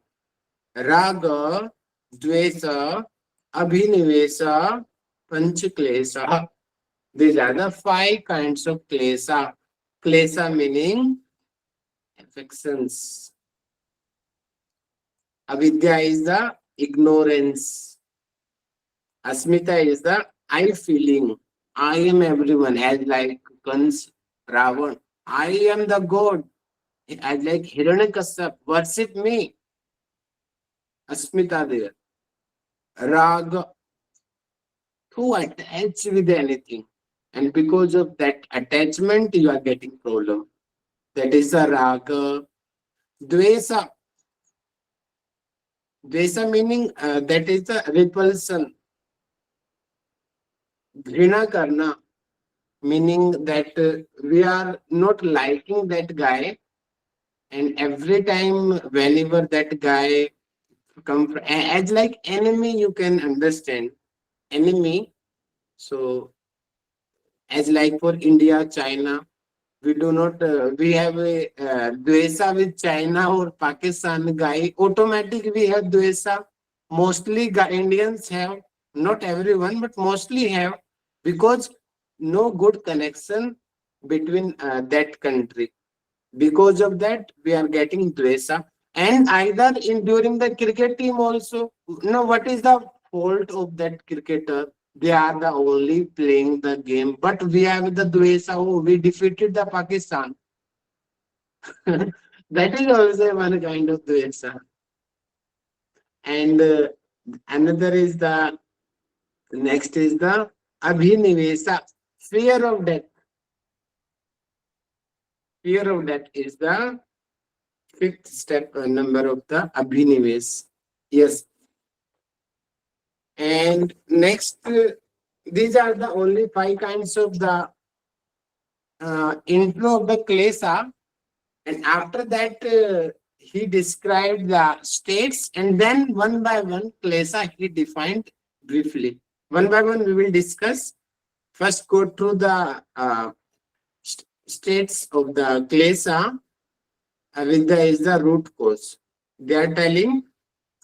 A: raga, dvesha, abhinevesha, panchaklesha. These are the 5 kinds of klesha. Klesha meaning affections. Avidya is the ignorance. Asmita is the I feeling. I am everyone, as like Kans, Ravan. I am the God. As like Hiranyakashyap, worship me. Asmita there. Raga, to attach with anything. And because of that attachment, you are getting problem. That is the raga. Dvesa. Dvesa meaning that is the repulsion. Dhrina karna. Meaning that we are not liking that guy, and every time whenever that guy come as like enemy, you can understand enemy. So as like for India, China, we do not we have a dvesa with China or Pakistan guy. Automatically we have dvesa. Mostly Indians have, not everyone, but mostly have, because no good connection between that country. Because of that, we are getting dvesa. And either in during the cricket team also, what is the fault of that cricketer? They are the only playing the game, but we have the dvesa. Oh, we defeated the Pakistan. That is also one kind of dvesa. And another is the next is the abhinevesha, fear of death. Fear of death is the 5th step number of the abhinevesh. Yes. And next, these are the only 5 kinds of the intro of the klesha. And after that, he described the states, and then one by one klesha he defined briefly. One by one we will discuss. First go through the states of the klesha. Avidya is the root cause. They are telling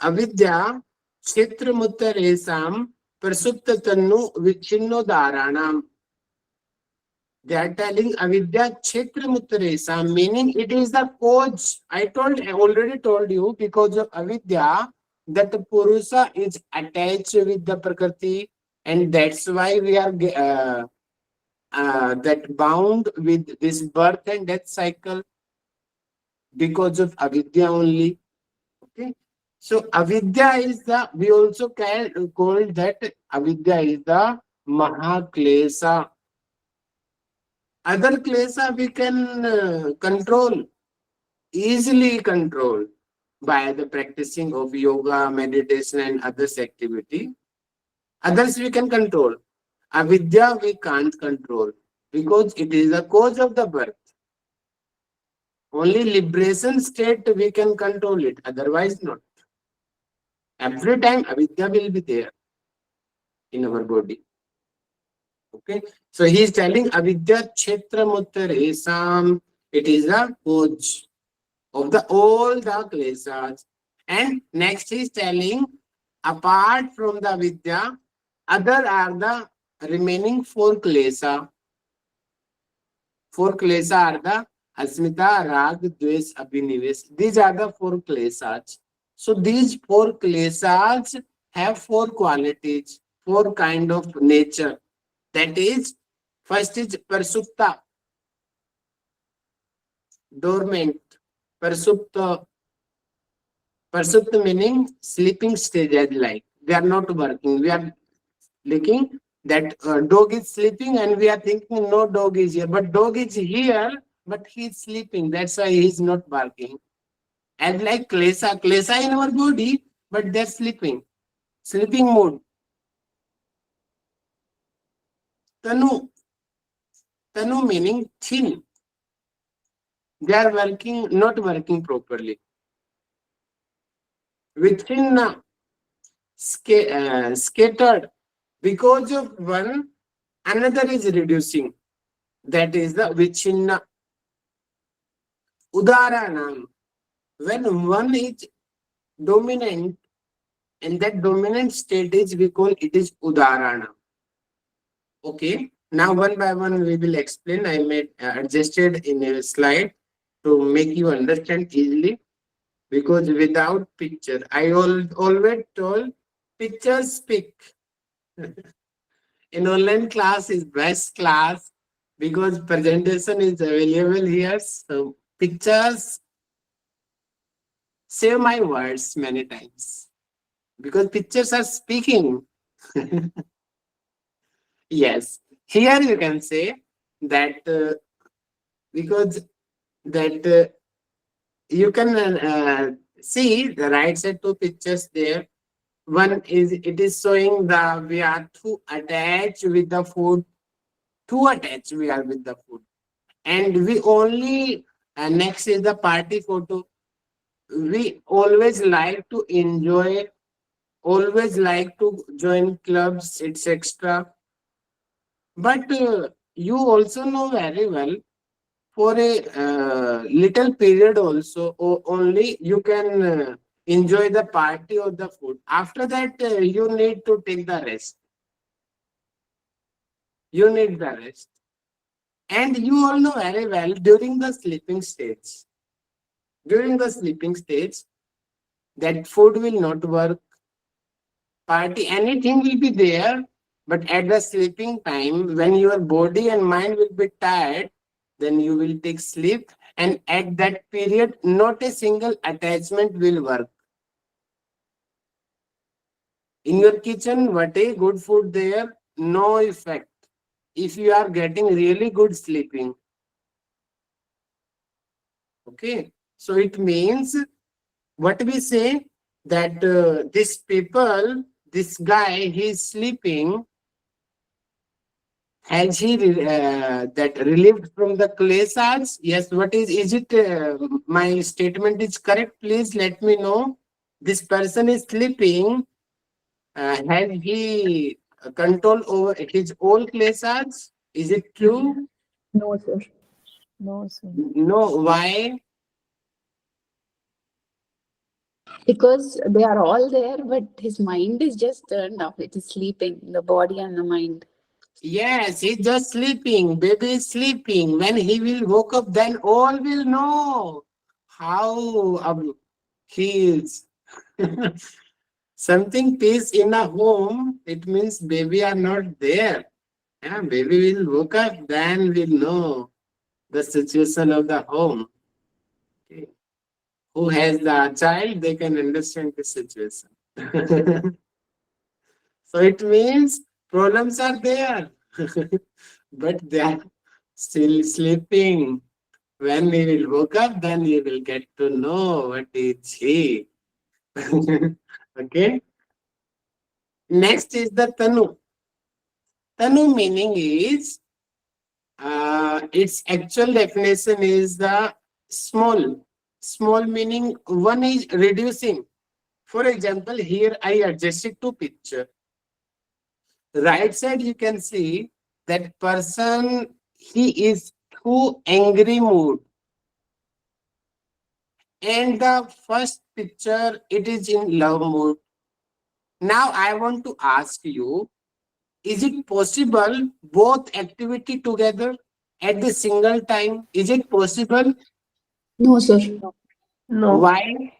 A: avidya kshetra muttaresam prasupta tannu vichinnodharanam. They are telling avidya kshetra muttaresam, meaning it is the cause. I already told you, because of avidya that the purusa is attached with the prakriti, and that's why we are that bound with this birth and death cycle, because of avidya only. Okay. So avidya is the, we also can call that avidya is the mahaklesha. Other klesha we can control, easily control by the practicing of yoga, meditation and others activity. Others we can control. Avidya we can't control, because it is the cause of the birth. Only liberation state we can control it, otherwise not. Every time avidya will be there in our body. Okay, so he is telling avidya kshetra muttaresam. It is the cause of the all the kleshas. And next he is telling, apart from the avidya, other are the remaining 4 klesha. 4 klesha are the asmita, rag, dvesh, abhinevesh. These are the 4 kleshas. So these 4 kleshas have 4 qualities, 4 kind of nature. That is, first is persupta, dormant. Persupta, persupta meaning sleeping stage, as like they are not working. We are looking that dog is sleeping, and we are thinking no dog is here, but dog is here, but he is sleeping. That's why he is not barking. And like klesha, klesha in our body, but they're sleeping, sleeping mode. Tanu, tanu meaning thin. They are working, not working properly. Within scattered. Because of one, another is reducing. That is the vichinna. Udaranam. When one is dominant, and that dominant state is, we call it is udarana. Okay. Now one by one we will explain. I made adjusted in a slide to make you understand easily, because without picture, I always told pictures speak. In online class is best class because presentation is available here. So pictures save my words many times because pictures are speaking. Yes, here you can say that because that you can see the right side two pictures there. One is, it is showing the we are too attached with the food, too attached we are with the food, and we only next is the party photo. We always like to enjoy, always like to join clubs, etc. But you also know very well, for a little period also, only you can enjoy the party or the food. After that, you need to take the rest. You need the rest. And you all know very well, during the sleeping stage, that food will not work, party, anything will be there. But at the sleeping time, when your body and mind will be tired, then you will take sleep. And at that period, not a single attachment will work. In your kitchen, what a good food there, no effect. If you are getting really good sleeping. Okay. So it means what we say, that this guy, he is sleeping. Has he that relieved from the kleshas? Yes. What is it? My statement is correct. Please let me know. This person is sleeping. Has he control over his own kleshas? Is it true?
B: No, sir.
C: No, sir.
A: No. Why?
B: Because they are all there, but his mind is just turned off. It is sleeping, the body and the mind.
A: Yes, he's just sleeping. Baby is sleeping. When he will woke up, then all will know how he is. Something peace in a home, it means baby are not there. Yeah, baby will woke up, then we'll know the situation of the home. Okay. Who has the child, they can understand the situation. So it means problems are there, but they are still sleeping. When we will woke up, then we will get to know what is he. Okay. Next is the Tanu. Tanu meaning is, its actual definition is the small. Small meaning one is reducing. For example, here I adjusted to picture. Right side you can see that person, he is too angry mood. And the first picture, it is in love mood. Now I want to ask you, is it possible both activity together at the single time? Is it possible?
B: No, sir.
D: No.
A: Why?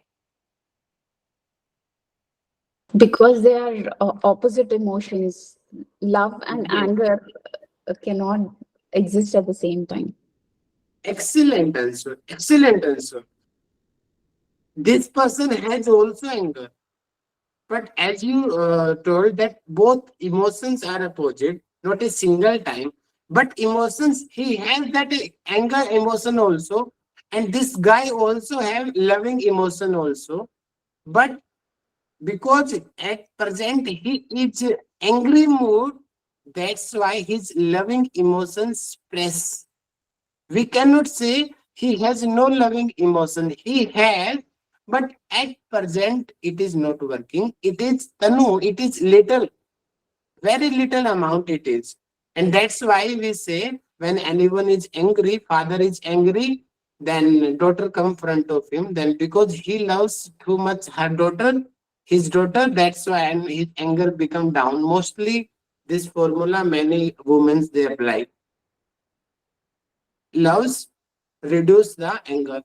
B: Because they are opposite emotions. Love and
A: Yes.
B: anger cannot exist at the same time.
A: Excellent answer. Excellent answer. This person has also anger. But as you told that both emotions are opposite, not a single time, but emotions, he has that anger emotion also, and this guy also have loving emotion also. But because at present he is angry mood, that's why his loving emotions press. We cannot say he has no loving emotion. He has, But at present, it is not working. It is Tanu, it is little, very little amount it is. And that's why we say when anyone is angry, father is angry, then daughter come front of him. Then because he loves too much her daughter, his daughter, that's why and his anger become down. Mostly this formula many women they apply. Loves reduce the anger.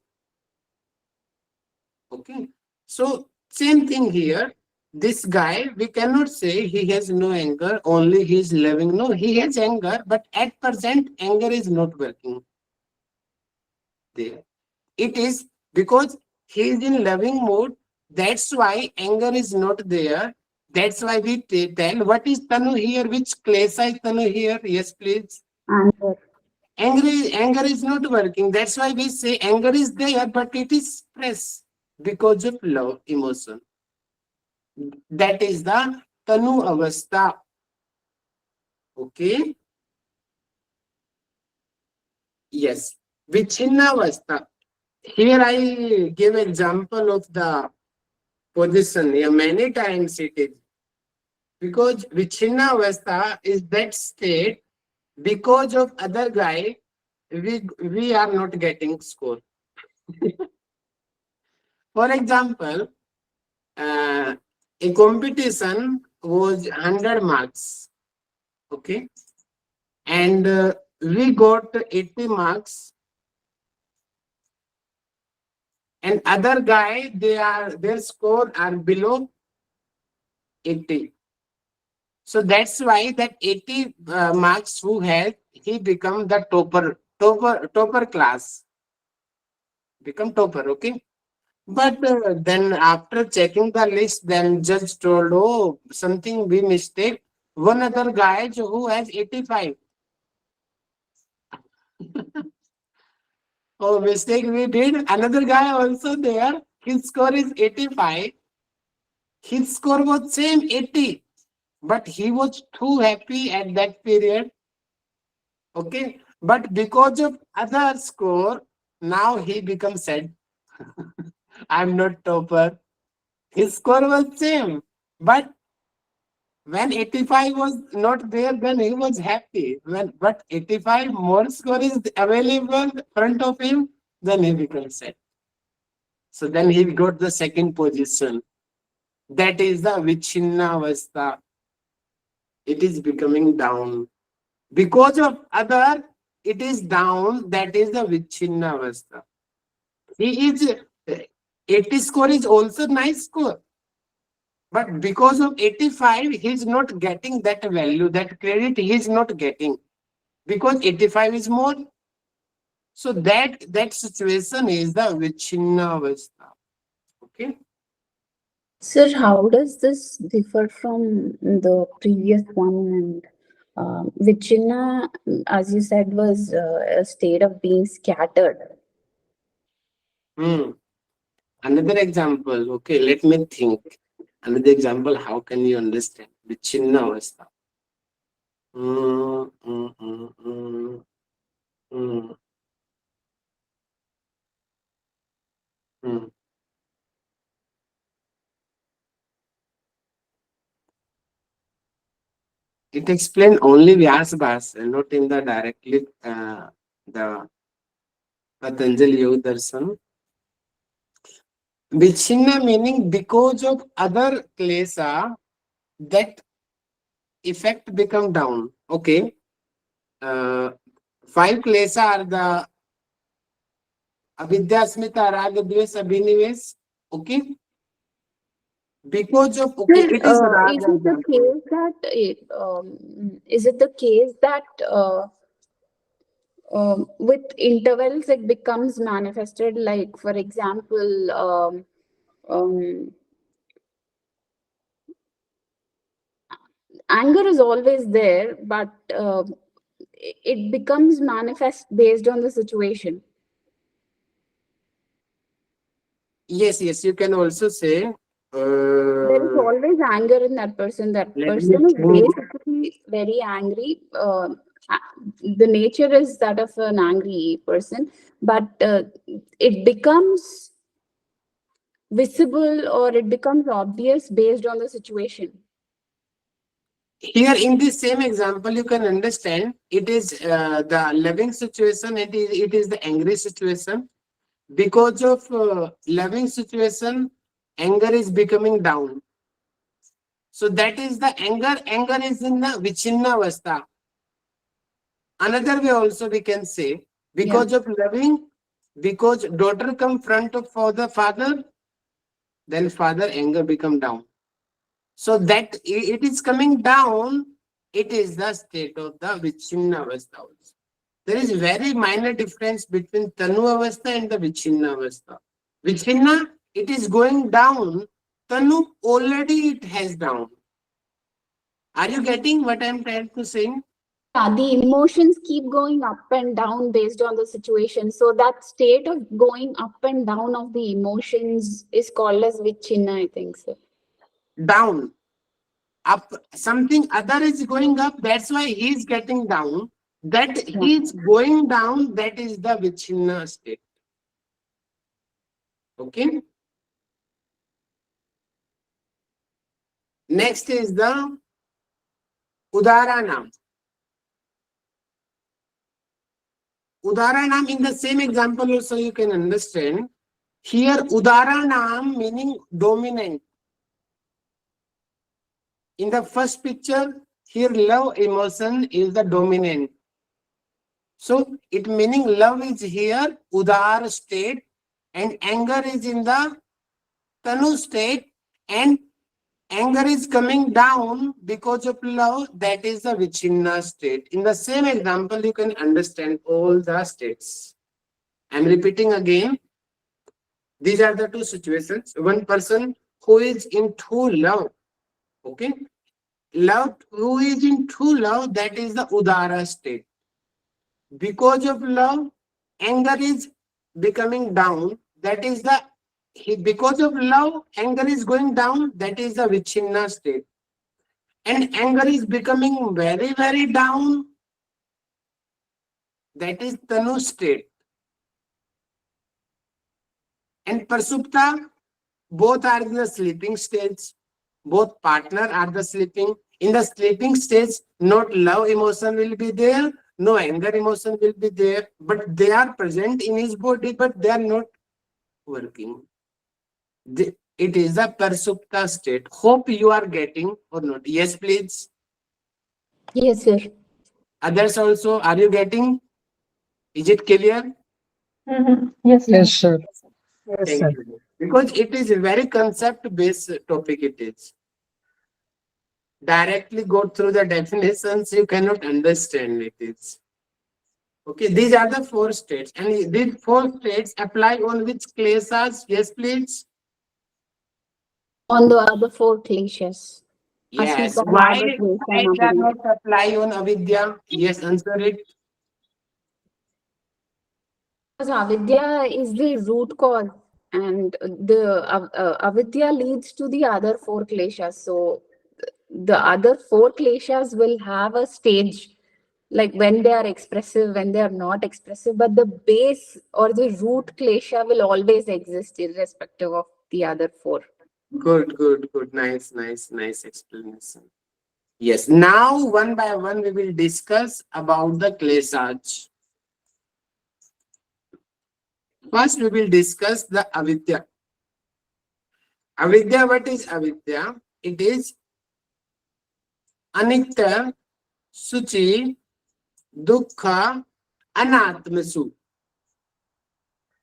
A: Okay. So same thing here. This guy, we cannot say he has no anger, only he is loving. No, he has anger, but at present, anger is not working there. It is because he is in loving mood. That's why anger is not there. That's why we tell what is Tanu here, which klesha is Tanu here. Yes, please.
B: Anger.
A: Anger is not working. That's why we say anger is there, but it is stress because of love emotion. That is the Tanuavastha. Okay. Yes. Vichinavastha. Here I give example of the position. Yeah, many times it is. Because Vichinavastha is that state because of other guy, we are not getting score. For example, a competition was 100 marks. Okay. And we got 80 marks. And other guy, their score are below 80. So that's why that 80 marks who has, he become the topper class. Become topper, okay? But then after checking the list, then judge told, oh, something we mistake. One other guy who has 85. Oh, mistake we did. Another guy also there. His score is 85. His score was same 80. But he was too happy at that period. Okay. But because of other score, now he becomes sad. I'm not topper. His score was same. But when 85 was not there, then he was happy. But 85 more score is available in front of him, then he becomes sad. So then he got the second position. That is the Vichinavastha. It is becoming down. Because of other, it is down. That is the Vichinavastha. He is 80 score is also nice score. But because of 85, he is not getting that value, that credit he is not getting. Because 85 is more. So that situation is the Vichinavastha. Okay.
B: Sir, how does this differ from the previous one? And Vichina, as you said, was a state of being scattered.
A: Another example. Okay, let me think. Another example. How can you understand Vichinavastha? It explained only Vyas Bhas, not in the directly the Patanjali Yogdarshana. Vichinna meaning because of other klesha, that effect become down. Okay. 5 klesha are the avidya, smita, raga, duvesha, abhinevesha. Okay. Because of okay,
B: Sir,
A: it is raga.
B: is it the case that is it the case that with intervals it becomes manifested? Like, for example, anger is always there, but it becomes manifest based on the situation.
A: Yes, you can also say.
B: There is always anger in that person. That
A: Let me
B: person is
A: think.
B: basically very angry. The nature is that of an angry person, but it becomes visible or it becomes obvious based on the situation.
A: Here in this same example, you can understand it is the loving situation, it is the angry situation. Because of loving situation, anger is becoming down. So that is the anger. Anger is in the Vichinavastha. Another way also we can say, because of loving, because daughter come front of father, then father anger become down. So that it is coming down, it is the state of the Vichinavastha also. There is very minor difference between Tanuavastha and the Vichinavastha. Vichinna, it is going down. Tanu, already it has down. Are you getting what I am trying to say?
B: Yeah, the emotions keep going up and down based on the situation. So that state of going up and down of the emotions is called as vichinna, I think so.
A: Down. Up, something other is going up, that's why he is getting down. That he is going down, that is the Vichinna state. Okay. Next is the Udaranam. Udaranam, in the same example also you can understand. Here Udaranam meaning dominant. In the first picture, here love emotion is the dominant. So it meaning love is here, Udar state, and anger is in the Tanu state, and anger is coming down because of love, that is the Vichinna state. In the same example, you can understand all the states. I am repeating again. These are the two situations. One person who is in true love, okay? Love, who is in true love, that is the Udara state. Because of love, anger is becoming down, that is the, because of love, anger is going down, that is the Vichinna state. And anger is becoming very, very down, that is Tanu state. And Prasupta, both are in the sleeping states. Both partner are the sleeping. In the sleeping stage, not love emotion will be there, no anger emotion will be there, but they are present in his body, but they are not working. It is a Prasupta state. Hope you are getting or not. Yes, please.
B: Yes, sir.
A: Others also, are you getting? Is it clear?
D: Yes,
E: Yes,
D: sir.
E: sir. Yes,
A: Thank
E: sir.
A: you. Because it is a very concept-based topic it is. Directly go through the definitions, you cannot understand it is. Okay, these are the four states. And these four states apply on which kleshas? Yes, please.
B: On the other four kleshas.
A: Yes.
B: Asvika,
A: Why
B: Raga, dvesha,
A: it
B: and
A: does
B: abhinevesha.
A: not apply on avidya? Yes, answer it.
B: Because avidya is the root cause, and the avidya leads to the other four kleshas. So the other four kleshas will have a stage, like when they are expressive, when they are not expressive, but the base or the root klesha will always exist irrespective of the other four.
A: Good, good, good. Nice, nice, nice explanation. Yes. Now, one by one, we will discuss about the kleshas. First, we will discuss the avidya. Avidya, what is avidya? It is anitya, suchi, dukkha, anatmasu.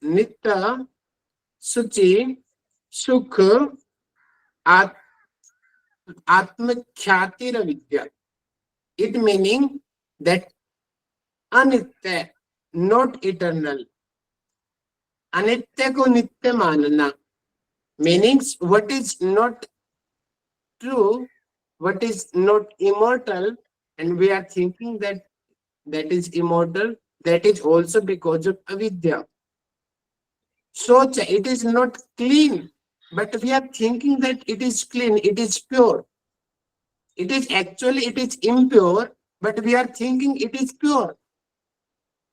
A: Nitya, suchi, sukha, atmakhyatira vidya. It meaning that anitya, not eternal. Anitya ko nitya manana. Meanings what is not true, what is not immortal, and we are thinking that that is immortal, that is also because of avidya. So it is not clean, but we are thinking that it is clean, it is pure. It is actually, it is impure, but we are thinking it is pure.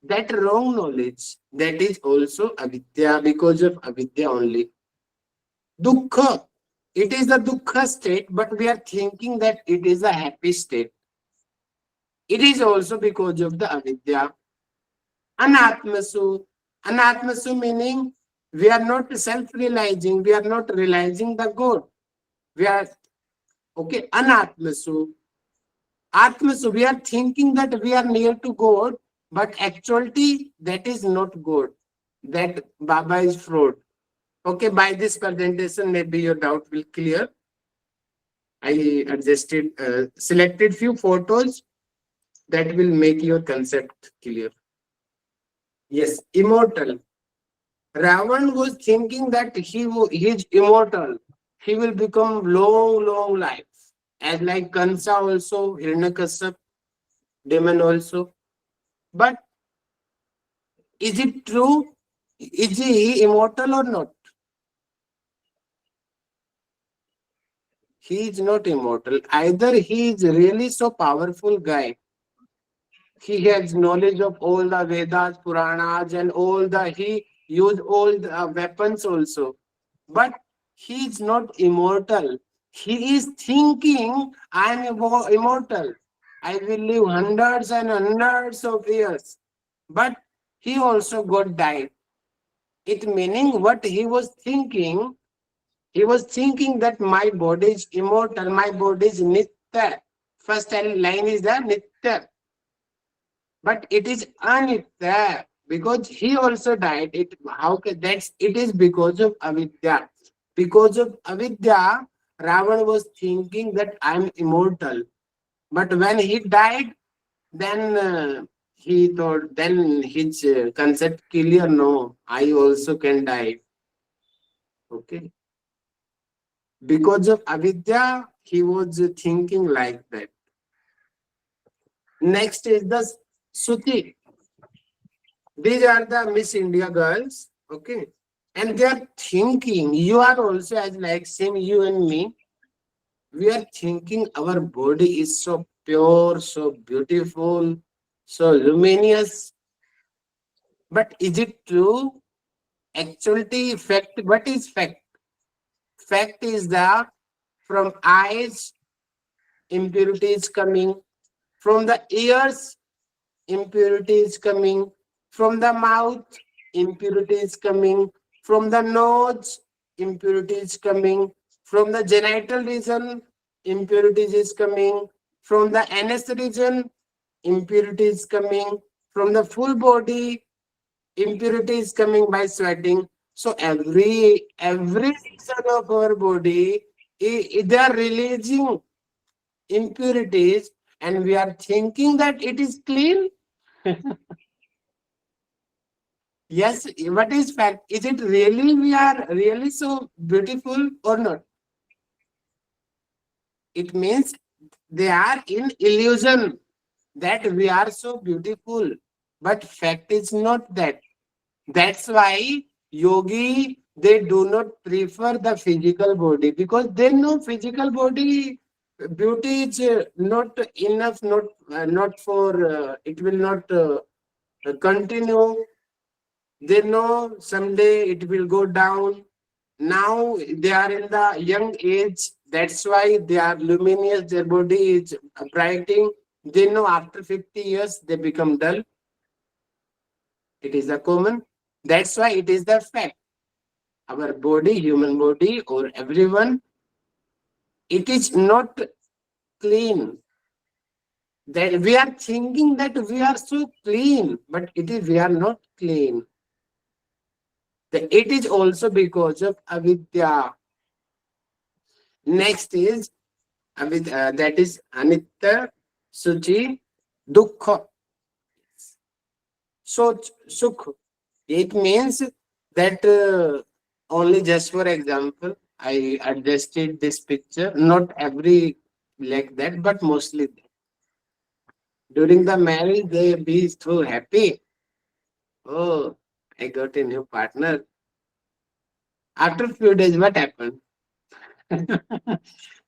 A: That wrong knowledge, that is also avidya, because of avidya only. Dukkha. It is the dukkha state, but we are thinking that it is a happy state. It is also because of the avidya. Anatmasu. Anatmasu meaning we are not self-realizing, we are not realizing the God. We are, okay, anatmasu. Atmasu, we are thinking that we are near to God, but actually that is not God. That Baba is fraud. Okay, by this presentation, maybe your doubt will clear. I selected few photos that will make your concept clear. Yes, immortal. Ravan was thinking that he is immortal. He will become long life. As like Kansa also, Hiranyakashipu, demon also. But is it true? Is he immortal or not? He is not immortal. Either he is really so powerful guy. He has knowledge of all the Vedas, Puranas, and all the he use all the weapons also. But he is not immortal. He is thinking, I am immortal. I will live hundreds and hundreds of years. But he also got died. It meaning what he was thinking that my body is immortal, my body is nitya. First line is the nitya. But it is anitya because he also died. It how can that's it is because of avidya. Because of avidya, Ravan was thinking that I am immortal. But when he died, then he thought, then his concept clear, no, I also can die. Okay. Because of avidya, he was thinking like that. Next is the Suti. These are the Miss India girls. Okay. And they are thinking, you are also as like same you and me. We are thinking our body is so pure, so beautiful, so luminous. But is it true? Actually, fact, what is fact? Fact is that from eyes, impurity is coming. From the ears, impurity is coming. From the mouth, impurity is coming. From the nose, impurity is coming. From the genital region, impurities is coming. From the anus region, impurity is coming. From the full body, impurity is coming by sweating. So every section of our body, they are releasing impurities, and we are thinking that it is clean. Yes, what is fact? Is it really we are really so beautiful or not? It means they are in illusion that we are so beautiful. But fact is not that. That's why yogi, they do not prefer the physical body because they know physical body beauty is not enough, not for it will not continue. They know someday it will go down. Now they are in the young age. That's why they are luminous. Their body is brightening. They know after 50 years they become dull. It is a common. That's why it is the fact. Our body, human body, or everyone, it is not clean. That we are thinking that we are so clean, but it is we are not clean. It is also because of avidya. Next is that is anitya, suchi, dukkha. So sukh. It means that only just for example, I adjusted this picture. Not every like that, but mostly during the marriage they be so happy. Oh, I got a new partner. After a few days, what happened?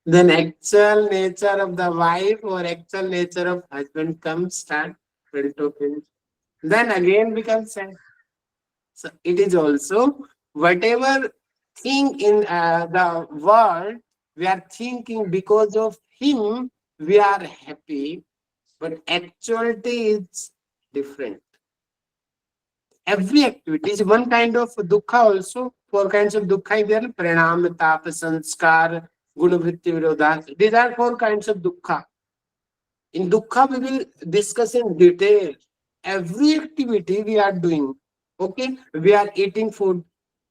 A: Then actual nature of the wife or actual nature of husband comes start to finish. Then again becomes sad. So it is also whatever think in the world, we are thinking because of him, we are happy, but actuality is different. Every activity is one kind of dukkha also. Four kinds of dukkha there: pranam, tap, sanskar, gunavritti, virodha. These are four kinds of dukkha. In dukkha, we will discuss in detail every activity we are doing. Okay, we are eating food.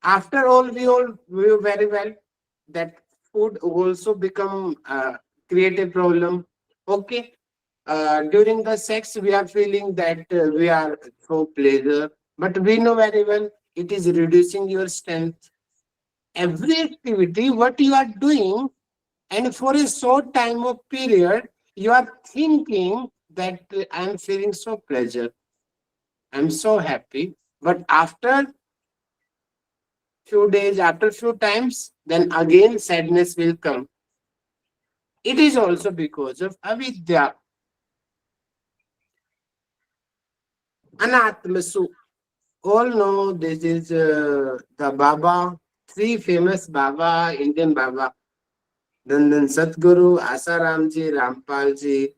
A: After all, we know very well that food also become create a problem. Okay, during the sex, we are feeling that we are so pleasure, but we know very well it is reducing your strength. Every activity, what you are doing, and for a short time of period, you are thinking that I am feeling so pleasure, I'm so happy. But after few days, after few times, then again sadness will come. It is also because of avidya, anatmasu. All know this is the Baba, three famous Baba, Indian Baba. Then Sadguru, Asaramji, Rampalji.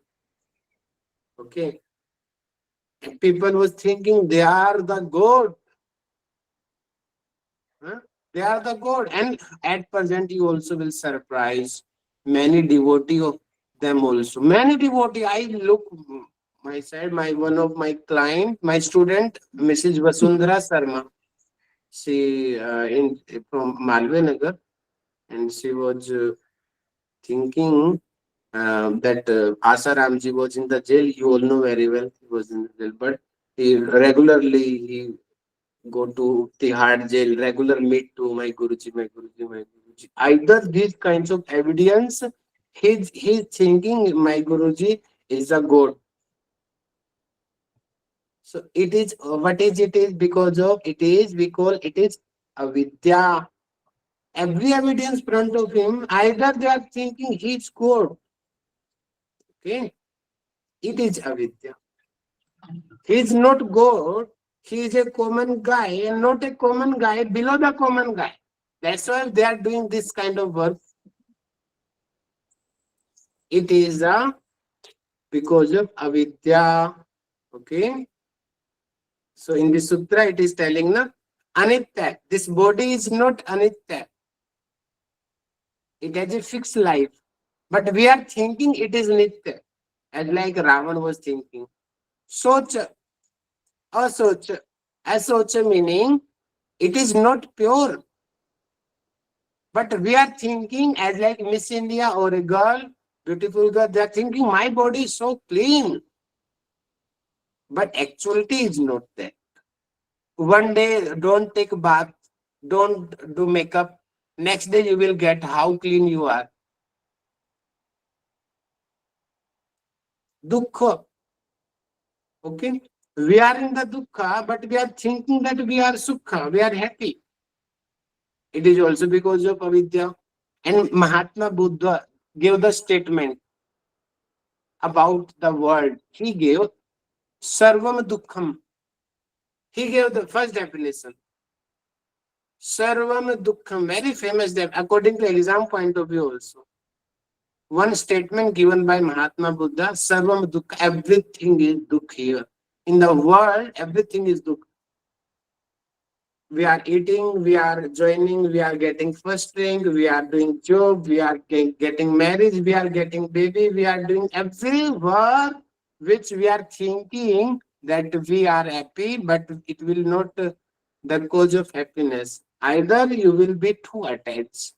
A: Okay. And people was thinking they are the God. Huh? They are the God. And at present, you also will surprise many devotee of them also. Many devotee, I look my side, my one of my client, my student, Mrs. Vasundhara Sharma. She in from Malve Nagar, and she was thinking that Asa Ramji was in the jail. You all know very well he was in the jail, but he go to Tihar jail, regular meet to my Guruji, my Guruji, my Guruji. Either these kinds of evidence, he's thinking my Guruji is a god. So it is what is it is because of it is because it is avidya. Every evidence front of him, either they are thinking he's God. Okay, it is avidya. He is not God. He is a common guy and not a common guy below the common guy. That's why they are doing this kind of work. It is because of avidya. Okay. So in the sutra, it is telling na anitya. This body is not anitya. It has a fixed life. But we are thinking it is nitya. As like Ravan was thinking. Socha, asocha. Asocha meaning it is not pure. But we are thinking as like Miss India or a girl, beautiful girl, they are thinking my body is so clean. But actuality is not that. One day, don't take a bath, don't do makeup. Next day, you will get how clean you are. Dukkha. Okay? We are in the dukkha, but we are thinking that we are sukha, we are happy. It is also because of avidya. And Mahatma Buddha gave the statement about the world. He gave Sarvam Dukkham. He gave the first definition. Sarvam Dukkham, very famous, according to exam point of view also. One statement given by Mahatma Buddha, Sarvam Dukkha, everything is Dukh here. In the world, everything is Dukh. We are eating, we are joining, we are getting first rank, we are doing job, we are getting marriage, we are getting baby, we are doing every work which we are thinking that we are happy, but it will not the cause of happiness. Either you will be too attached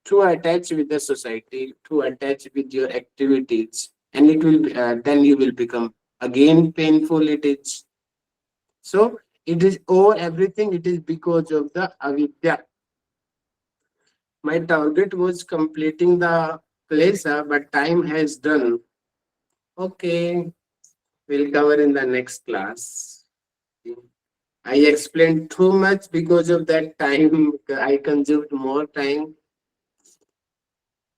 A: with the society, too attached with your activities, and it will then you will become again painful. It is so. It is all everything. It is because of the avidya. My target was completing the klesha, but time has done. Okay, we'll cover in the next class. I explained too much because of that time. I consumed more time.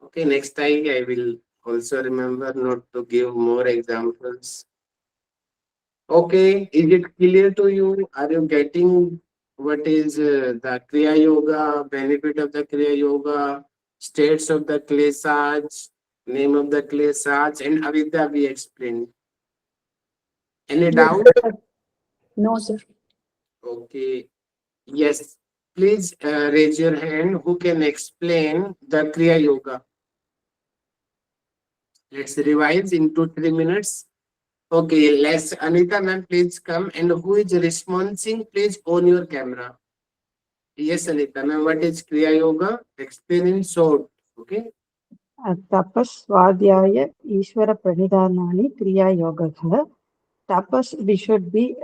A: Okay, next time I will also remember not to give more examples. Okay, is it clear to you? Are you getting what is the Kriyayoga, benefit of the Kriyayoga, states of the klesas, name of the klesas, and avidya we explained. Any doubt?
B: No, sir.
A: Okay. Yes. Please raise your hand who can explain the Kriya Yoga. Let's revise in 2-3 minutes. Okay, let's Anita ma'am, please come. And who is responding, please on your camera. Yes, Anita ma'am, what is Kriya Yoga? Explain in short. Okay.
E: तपस्वाध्याय ईश्वर प्रणिधानानि क्रिया योगः. Tapas, we should be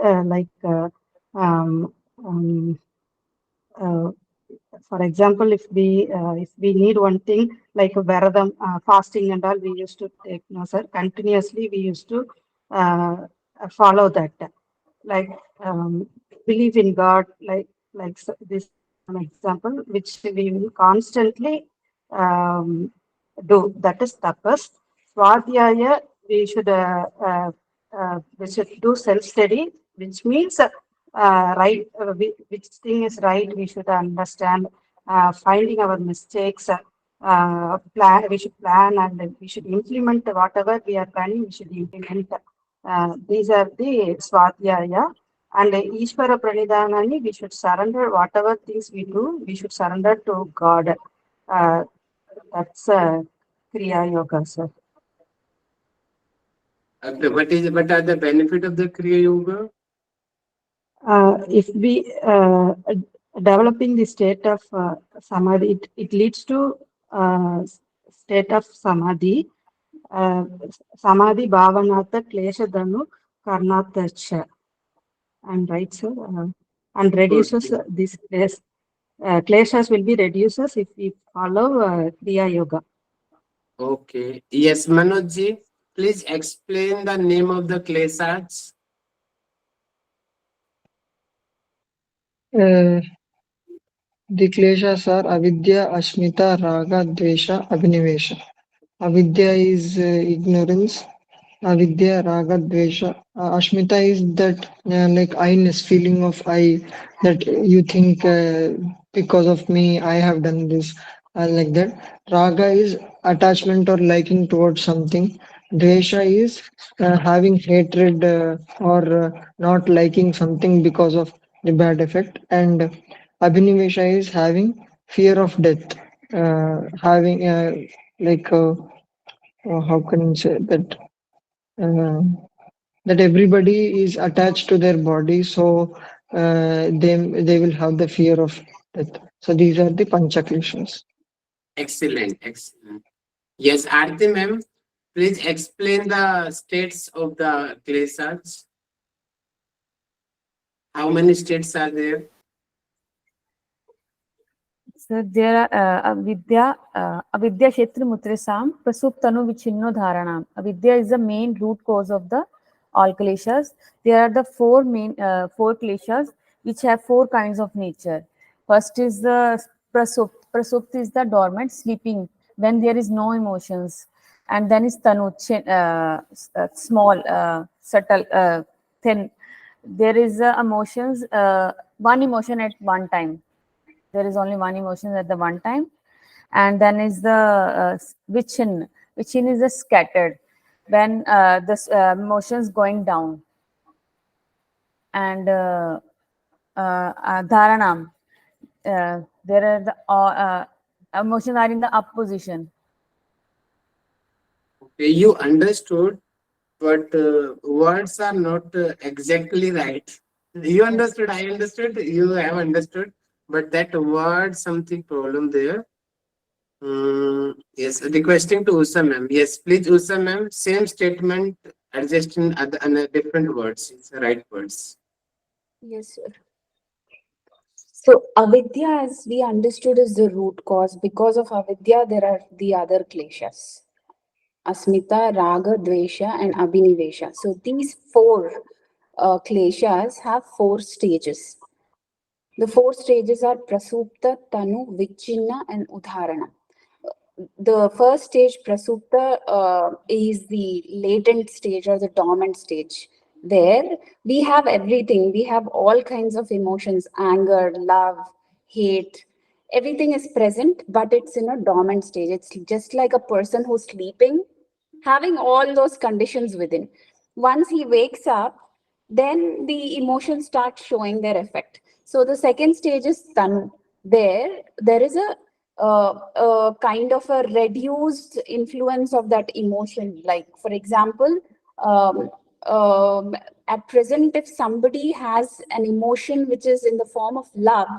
E: for example, if we need one thing like Varadam, fasting and all, we used to take, no sir, continuously we used to follow that. Like believe in God, this an example which we will constantly do. That is tapas. Swadhyaya, we should do self-study, which means which thing is right, we should understand, finding our mistakes, we should plan and we should implement whatever we are planning, we should implement. These are the Swadhyaya. And Ishvara Pranidhanani, we should surrender whatever things we do, we should surrender to God. That's Kriya Yoga, sir.
A: Okay, what are the benefit of the Kriya Yoga?
E: If we developing the state of samadhi, it leads to state of samadhi. Samadhi bhavanata klesha danu karnatacha. I'm right, sir. And reduces this kleshas will be reduces if we follow Kriya Yoga.
A: Okay. Yes, Manojji, please explain the name of the klesas.
F: The kleshas are avidya, asmita, raga, dvesha, abhinevesha. Avidya is ignorance. Avidya, raga, dvesha. Asmita is that like I-ness, feeling of I, that you think because of me I have done this, like that. Raga is attachment or liking towards something. Dvesha is having hatred or not liking something because of the bad effect. And abhinevesha is having fear of death, having like how can you say that? Uh, that everybody is attached to their body, so they will have the fear of death. So these are the panchakleshas.
A: Excellent, excellent. Yes, Aarti ma'am, please explain the states of the klesas. How many states are there?
C: So there are avidya kshetra mutresam prasuptanu vichinno dharanam. Avidya is the main root cause of the all kleshas. There are the four kleshas which have four kinds of nature. First is the prasupt. Prasupt is the dormant, sleeping, when there is no emotions. And then is tanu, small, subtle, thin. There is emotions, one emotion at one time. There is only one emotion at the one time. And then is the vichin. Vichin is the scattered, when the emotions going down. And dharanam, there are the emotions are in the up position.
A: Okay, you understood, but words are not exactly right. You understood, I understood, you have understood, but that word, something problem there. Yes, requesting to Usha ma'am. Yes, please, Usha ma'am, same statement, adjust in other different words, it's the right words.
B: Yes, sir. So avidya, as we understood, is the root cause. Because of avidya, there are the other kleshas. Asmita, raga, dvesha, and abhinevesha. So these four kleshas have four stages. The four stages are prasupta, tanu, vichinna, and udharana. The first stage, prasupta, is the latent stage or the dormant stage, There we have everything. We have all kinds of emotions, anger, love, hate. Everything is present, but it's in a dormant stage. It's just like a person who's sleeping, having all those conditions within. Once he wakes up, then the emotions start showing their effect. So the second stage is Tanu. There is a kind of a reduced influence of that emotion. Like, for example, at present, if somebody has an emotion which is in the form of love,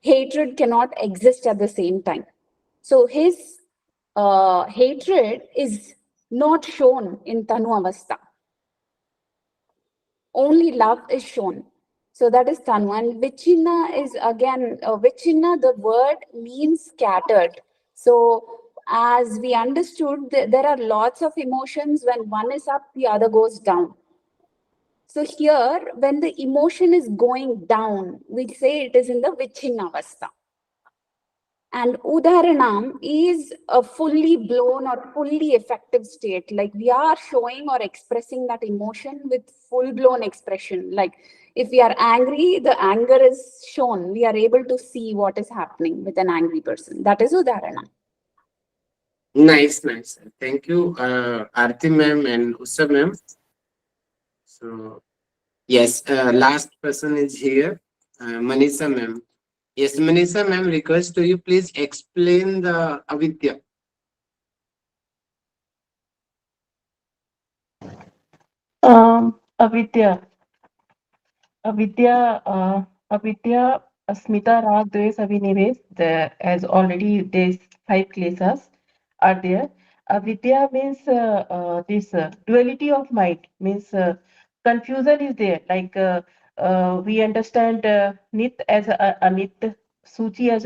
B: hatred cannot exist at the same time. So his hatred is not shown in Tanuavastha. Only love is shown. So that is Tanu. And Vichina is again, Vichina, the word means scattered. So as we understood, there are lots of emotions. When one is up, the other goes down. So here, when the emotion is going down, we say it is in the Vichinavastha. And Udaharanam is a fully blown or fully effective state. Like we are showing or expressing that emotion with full blown expression. Like if we are angry, the anger is shown. We are able to see what is happening with an angry person. That is Udaharanam.
A: Nice, nice. Thank you, Aarti ma'am and Usha ma'am. So, yes, last person is here, Manisha ma'am. Yes, Manisha ma'am, request to you, please explain the avidya.
D: Avidya. Avidya, Asmita, Rag, Dvesh, Abhinevesh. As already these 5 kleshas are there. Avidya means this duality of mind, means confusion is there. Like we understand Nit as Anit, Suchi as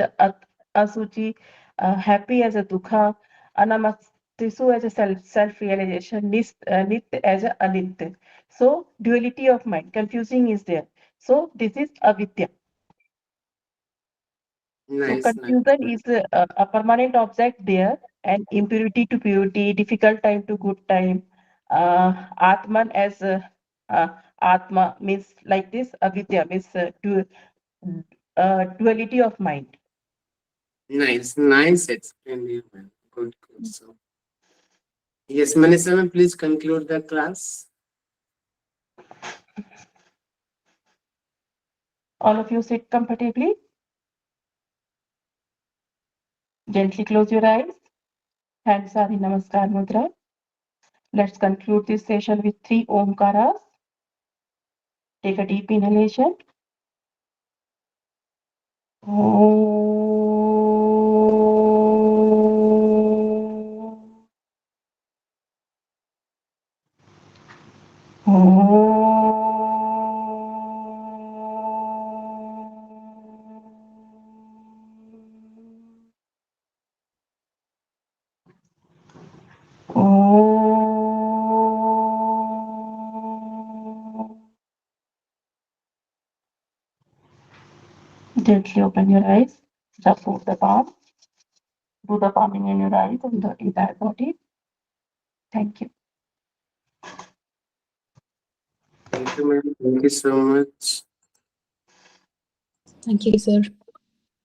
D: Asuchi, happy as a Dukha, Anamastisu as a self-realization, Nit as a Anit. So duality of mind, confusing is there. So this is avidya. So
A: Nice, nice.
D: confusion is a permanent object there, and impurity to purity, difficult time to good time. Atman as Atma means like this. Avidya means duality of mind.
A: Nice, nice explain you, ma'am. Good, good. So, yes, Manisha ma'am, please conclude the class.
D: All of you sit comfortably. Gently close your eyes. Hands are in Namaskar Mudra. Let's conclude this session with 3 Omkaras. Take a deep inhalation. Gently open your eyes. Just move the palm. Do the palming in your eyes and the entire body. Thank you.
A: Thank you, ma'am. Thank you so much.
B: Thank you, sir.